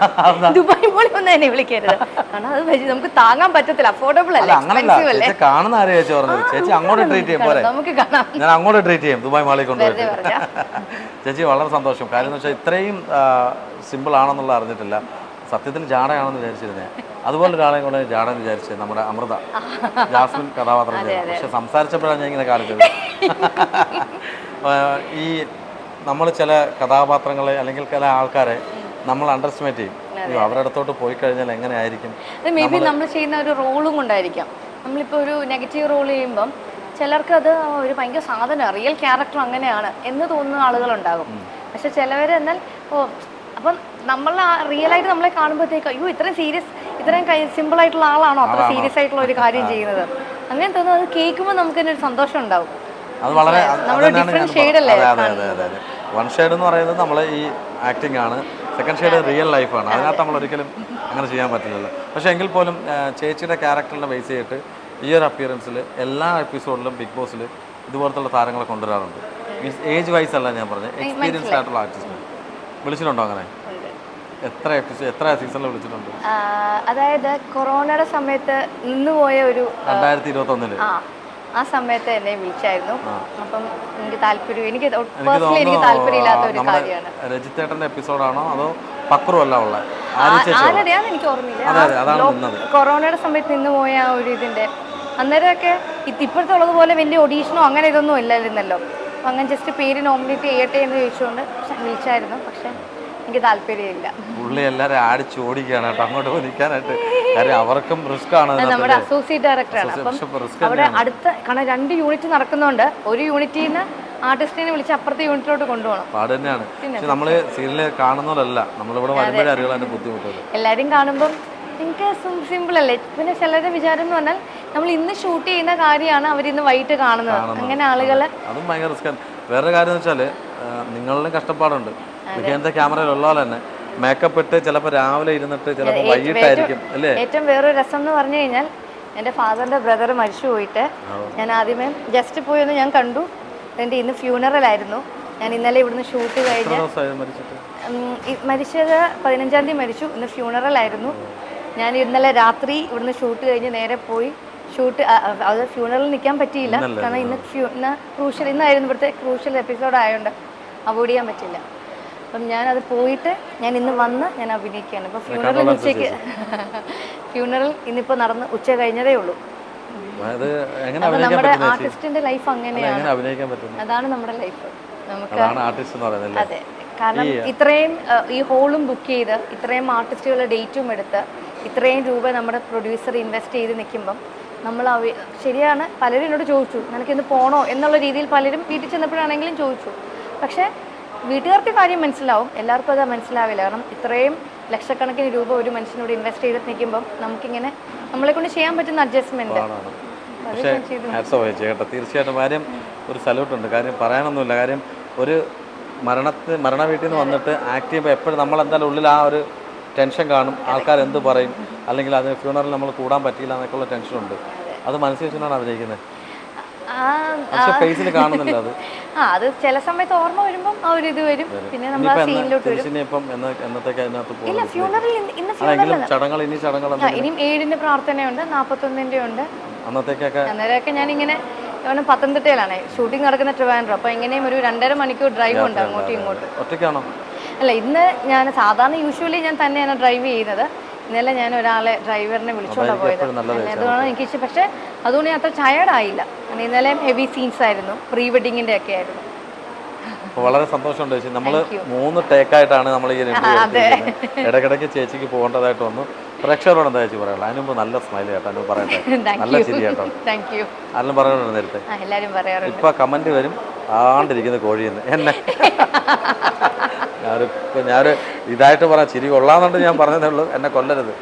ദുബായ് മോളിൽ വന്ന് എന്നെ വിളിക്കരുത്, കാരണം അത് നമുക്ക് താങ്ങാൻ പറ്റത്തില്ല, അഫോർഡബിൾ അല്ല. അങ്ങനല്ല, കാണുന്ന ആരെയും ചേച്ചി പറഞ്ഞത്. ചേച്ചി അങ്ങോട്ട് ട്രീറ്റ് ചെയ്യും പോലെ, നമുക്ക് കാണാം. ഞാൻ അങ്ങോട്ട് ട്രീറ്റ് ചെയ്യും ദുബായ് മാളിൽ കൊണ്ടുപോയി. ചേച്ചി വളരെ സന്തോഷം. കാര്യം എന്ന് വെച്ചാൽ ഇത്രയും സിമ്പിൾ ആണെന്നുള്ള അറിഞ്ഞിട്ടില്ല. സത്യത്തിൽ ജാടയാണെന്ന് വിചാരിച്ചിരുന്നേ. അതുപോലെ ഒരാളെയും കൂടെ ജാടെന്ന് വിചാരിച്ചത് നമ്മുടെ അമൃത ജാസ്മിൻ കഥാപാത്രം ചെയ്തു. പക്ഷെ സംസാരിച്ചപ്പോഴാണ് ഞാൻ ഇങ്ങനെ കാണിച്ചത്. ഈ നമ്മൾ ചില കഥാപാത്രങ്ങളെ അല്ലെങ്കിൽ ചില ആൾക്കാരെ നമ്മൾ അണ്ടർസ്റ്റിമേറ്റ് ചെയ്യും. അവരുടെ അടുത്തോട്ട് പോയി കഴിഞ്ഞാൽ എങ്ങനെയായിരിക്കും? മേ ബി നമ്മൾ ചെയ്യുന്ന ഒരു റോളും കൊണ്ടായിരിക്കാം. നമ്മളിപ്പോൾ ഒരു നെഗറ്റീവ് റോൾ ചെയ്യുമ്പം ചിലർക്ക് അത് ഒരു ഭയങ്കര സാധനം, റിയൽ ക്യാരക്ടർ അങ്ങനെയാണ് എന്ന് തോന്നുന്ന ആളുകളുണ്ടാകും. പക്ഷെ ചിലവർ എന്നാൽ അപ്പം നമ്മൾ റിയലായിട്ട് നമ്മളെ കാണുമ്പോഴത്തേക്ക് അയ്യോ ഇത്രയും സിമ്പിൾ ആയിട്ടുള്ള ആളാണോ അത്ര സീരിയസ് ആയിട്ടുള്ള ഒരു കാര്യം ചെയ്യുന്നത്, അങ്ങനെ തോന്നുന്നു. അത് കേൾക്കുമ്പോൾ നമുക്ക് തന്നെ ഒരു സന്തോഷം ഉണ്ടാവും. അത് വളരെ ഡിഫറെന്റ് ഷെയ്ഡ് അല്ലേ? വൺ ഷെയ്ഡ് എന്ന് പറയുന്നത് നമ്മൾ ഈ ആക്ടിംഗ് ആണ്, സെക്കൻഡ് ഷെയ്ഡ് റിയൽ ലൈഫാണ്. അതിനകത്ത് നമ്മൾ ഒരിക്കലും അങ്ങനെ ചെയ്യാൻ പറ്റില്ലല്ലോ. പക്ഷേ എങ്കിൽ പോലും ചേച്ചിയുടെ ക്യാരക്ടറിനെ ബേസ് ചെയ്തിട്ട് ഈ ഒരു അപ്പിയറൻസിൽ എല്ലാ എപ്പിസോഡിലും ബിഗ് ബോസിൽ ഇതുപോലത്തുള്ള താരങ്ങളെ കൊണ്ടുവരാറുണ്ട്. മീൻസ് ഏജ് വൈസ് അല്ല ഞാൻ പറഞ്ഞത്, എക്സ്പീരിയൻസ്ഡ് ആയിട്ടുള്ള ആർട്ടിസ്റ്റ് വിളിച്ചിട്ടുണ്ടോ? അങ്ങനെ എത്ര സീസണിൽ വിളിച്ചിട്ടുണ്ട്? അതായത് കൊറോണയുടെ സമയത്ത് നിന്നുപോയ ഒരു 2021 ആ സമയത്ത് എന്നെ വിളിച്ചായിരുന്നു. അപ്പം എനിക്ക് താല്പര്യം, എനിക്ക് താല്പര്യമില്ലാത്ത ഒരു കാര്യമാണ്. രജിത്തേട്ടന്റെ എപ്പിസോഡാണോ അതോ പക്രു അല്ല ഉള്ളത്? ആരുടെയാന്ന് എനിക്ക് ഓർമ്മയില്ല. കൊറോണയുടെ സമയത്ത് നിന്നുപോയ ആ ഒരു ഇതിന്റെ അന്നേരമൊക്കെ ഇപ്പോഴത്തെ ഉള്ളതുപോലെ വലിയ ഓഡീഷനോ അങ്ങനെ ഇതൊന്നും ഇല്ലായിരുന്നല്ലോ. അപ്പം അങ്ങനെ ജസ്റ്റ് പേര് നോമിനേറ്റ് ചെയ്യട്ടെ എന്ന് ചോദിച്ചുകൊണ്ട് വിളിച്ചായിരുന്നു. പക്ഷെ എനിക്ക് താല്പര്യമില്ല. പുള്ളി എല്ലാവരും ആടിച്ചോടിക്കുകയാണ് കേട്ടോ അങ്ങോട്ട് നിൽക്കാനായിട്ട്. കാര്യം അവർക്കും റിസ്ക് ആണ്. നമ്മുടെ അസോസിയേറ്റ് ഡയറക്ടറാണ്. അപ്പം അവിടെ അടുത്ത കാരണം 2 യൂണിറ്റ് നടക്കുന്നതുകൊണ്ട് ഒരു യൂണിറ്റിൽ നിന്ന് ആർട്ടിസ്റ്റിനെ വിളിച്ച് അപ്പുറത്തെ യൂണിറ്റിലോട്ട് കൊണ്ടുപോകണം. പാട് തന്നെയാണ്. പക്ഷെ നമ്മള് സീരിയല് കാണുന്നതല്ല, നമ്മളിവിടെ വരുമ്പോഴേ അറിയുള്ളൂ അതിന്റെ ബുദ്ധിമുട്ടുകൾ. എല്ലാവരും കാണുമ്പം നിങ്ങൾക്ക് സിമ്പിൾ അല്ലേ. പിന്നെ ചിലരുടെ വിചാരം എന്ന് പറഞ്ഞാൽ നമ്മൾ ഇന്ന് ഷൂട്ട് ചെയ്യുന്ന കാര്യമാണ് അവരിന്ന് വൈകിട്ട് കാണുന്നത്. അങ്ങനെ ആളുകൾ അതും ഭയങ്കര റിസ്ക്. വേറെ കാര്യം എന്ന് വെച്ചാൽ നിങ്ങളുടെ കഷ്ടപ്പാടുണ്ട്. ഇങ്ങനത്തെ ക്യാമറയിലുള്ള പോലെ തന്നെ മേക്കപ്പ് ഇട്ട് ചിലപ്പോൾ രാവിലെ ഇരുന്നിട്ട് ചിലപ്പോൾ വൈകിട്ടായിരിക്കും അല്ലേ. ഏറ്റവും വേറൊരു രസം എന്ന് പറഞ്ഞു കഴിഞ്ഞാൽ എൻ്റെ ഫാദറിൻ്റെ ബ്രദർ മരിച്ചു പോയിട്ട് ഞാൻ ആദ്യമേ ജസ്റ്റ് പോയി ഒന്ന് ഞാൻ കണ്ടു. എൻ്റെ ഇന്ന് ഫ്യൂണറൽ ആയിരുന്നു. ഞാൻ ഇന്നലെ ഇവിടുന്ന് ഷൂട്ട് കഴിഞ്ഞ് മരിച്ചത് 15-ാം തീയതി മരിച്ചു. ഇന്ന് ഫ്യൂണറൽ ആയിരുന്നു. ഞാൻ ഇന്നലെ രാത്രി ഇവിടുന്ന് ഷൂട്ട് കഴിഞ്ഞ് നേരെ പോയി ഷൂട്ട്. അത് ഫ്യൂണറൽ നിൽക്കാൻ പറ്റിയില്ല കാരണം ഇന്ന് ക്രൂഷ്യൽ ഇന്നായിരുന്നു ഇവിടുത്തെ ക്രൂഷ്യൽ എപ്പിസോഡ് ആയതുകൊണ്ട് അവോയ്ഡ് ചെയ്യാൻ പറ്റില്ല. അപ്പം ഞാനത് പോയിട്ട് ഞാൻ ഇന്ന് വന്ന് ഞാൻ അഭിനയിക്കുകയാണ്. ഇപ്പോൾ ഫ്യൂണറൽ ഉച്ചയ്ക്ക് ഫ്യൂണറൽ ഇന്നിപ്പോൾ നടന്ന് ഉച്ച കഴിഞ്ഞതേ ഉള്ളൂ. അപ്പം നമ്മുടെ ആർട്ടിസ്റ്റിന്റെ ലൈഫ് അങ്ങനെയാണ്. അതാണ് നമ്മുടെ ലൈഫ്. നമുക്ക് അതെ, കാരണം ഇത്രയും ഈ ഹോളും ബുക്ക് ചെയ്ത് ഇത്രയും ആർട്ടിസ്റ്റുകളുടെ ഡേറ്റും എടുത്ത് ഇത്രയും രൂപ നമ്മുടെ പ്രൊഡ്യൂസർ ഇൻവെസ്റ്റ് ചെയ്ത് നിൽക്കുമ്പം നമ്മൾ ശരിയാണ്. പലരും എന്നോട് ചോദിച്ചു നിനക്കിന്ന് പോകണോ എന്നുള്ള രീതിയിൽ പലരും വീട്ടിൽ ചെന്നപ്പോഴാണെങ്കിലും ചോദിച്ചു. പക്ഷേ വീട്ടുകാർക്ക് കാര്യം മനസ്സിലാവും, എല്ലാവർക്കും അത് മനസ്സിലാവില്ല. കാരണം ഇത്രയും ലക്ഷക്കണക്കിന് രൂപ ഒരു മനുഷ്യനോട് ഇൻവെസ്റ്റ് ചെയ്തിട്ട് നിൽക്കുമ്പം നമുക്കിങ്ങനെ നമ്മളെ കൊണ്ട് ചെയ്യാൻ പറ്റുന്ന അഡ്ജസ്റ്റ്മെന്റ്. പക്ഷേ ചേട്ടാ തീർച്ചയായിട്ടും കാര്യം ഒരു സല്യൂട്ടുണ്ട്. കാര്യം പറയാനൊന്നുമില്ല. കാര്യം ഒരു മരണ വീട്ടിൽ നിന്ന് വന്നിട്ട് ആക്ട് ചെയ്യുമ്പോൾ എപ്പോഴും നമ്മളെന്തായാലും ഉള്ളിൽ ആ ഒരു ടെൻഷൻ കാണും. ആൾക്കാർ എന്ത് പറയും, അല്ലെങ്കിൽ അതിന് ഫ്യൂണറിൽ നമ്മൾ കൂടാൻ പറ്റിയില്ല എന്നൊക്കെയുള്ള ടെൻഷനുണ്ട്. അത് മനസ്സിൽ വെച്ചാണ് അഭിനയിക്കുന്നത്. ഫേസിൽ കാണുന്നില്ല അത്. അത് ചില സമയത്ത് ഓർമ്മ വരുമ്പോൾ ആ ഒരു ഇത് വരും. പിന്നെ നമ്മൾ ആ സീനിലോട്ട് വരും. ഇല്ല, ഫ്യൂണറൽ ഇന്ന് ഫ്യൂണറൽ ഇനിയും 7-ന്റെ പ്രാർത്ഥനയുണ്ട്, 41-ന്റെ ഉണ്ട്. അന്നേരമൊക്കെ ഞാനിങ്ങനെ പത്തനംതിട്ടയിലാണ് ഷൂട്ടിംഗ് നടക്കുന്ന ട്രിവാൻഡ്രം. അപ്പോൾ എങ്ങനെയും ഒരു 2.5 മണിക്കൂർ ഡ്രൈവ് ഉണ്ട് അങ്ങോട്ടും ഇങ്ങോട്ടും. ഒറ്റയ്ക്കാണോ? അല്ല, ഇന്ന് ഞാൻ സാധാരണ യൂഷ്വലി ഞാൻ തന്നെയാണ് ഡ്രൈവ് ചെയ്യുന്നത്. ഇന്നലെ ഞാൻ ഒരാളെ ഡ്രൈവറിനെ വിളിച്ചോണ്ടാ പോയത്. അതുകൊണ്ട് എനിക്ക് ഇഷ്ടം. പക്ഷെ അതുകൊണ്ട് ഞാൻ അത്ര ടയേർഡ് ആയില്ല. ഇന്നലെ ഹെവി സീൻസ് ആയിരുന്നു, പ്രീ വെഡിങ്ങിന്റെ ഒക്കെ ആയിരുന്നു. വളരെ സന്തോഷമുണ്ട് ചേച്ചി. നമ്മൾ 3 ടേക്കായിട്ടാണ് നമ്മൾ ഈ ഇടയ്ക്കിടയ്ക്ക് ചേച്ചിക്ക് പോകേണ്ടതായിട്ട് വന്നു. പ്രേക്ഷകരോട് എന്താ ചേച്ചി പറയാനുള്ളത്? അതിന് മുമ്പ് നല്ല സ്മൈൽ കേട്ടോ പറയട്ടെ, നല്ല ചിരി കേട്ടോ. ആരെങ്കിലും പറയാറുണ്ട് നേരത്തെ? ഇപ്പൊ കമന്റ് വരും ആണ്ടിരിക്കുന്ന കോഴിയെന്ന് എന്നെ. ഞാനൊരു ഇതായിട്ട് പറയാം, ചിരി കൊള്ളാന്നുണ്ട് ഞാൻ പറഞ്ഞതേ ഉള്ളൂ, എന്നെ കൊല്ലരുത്.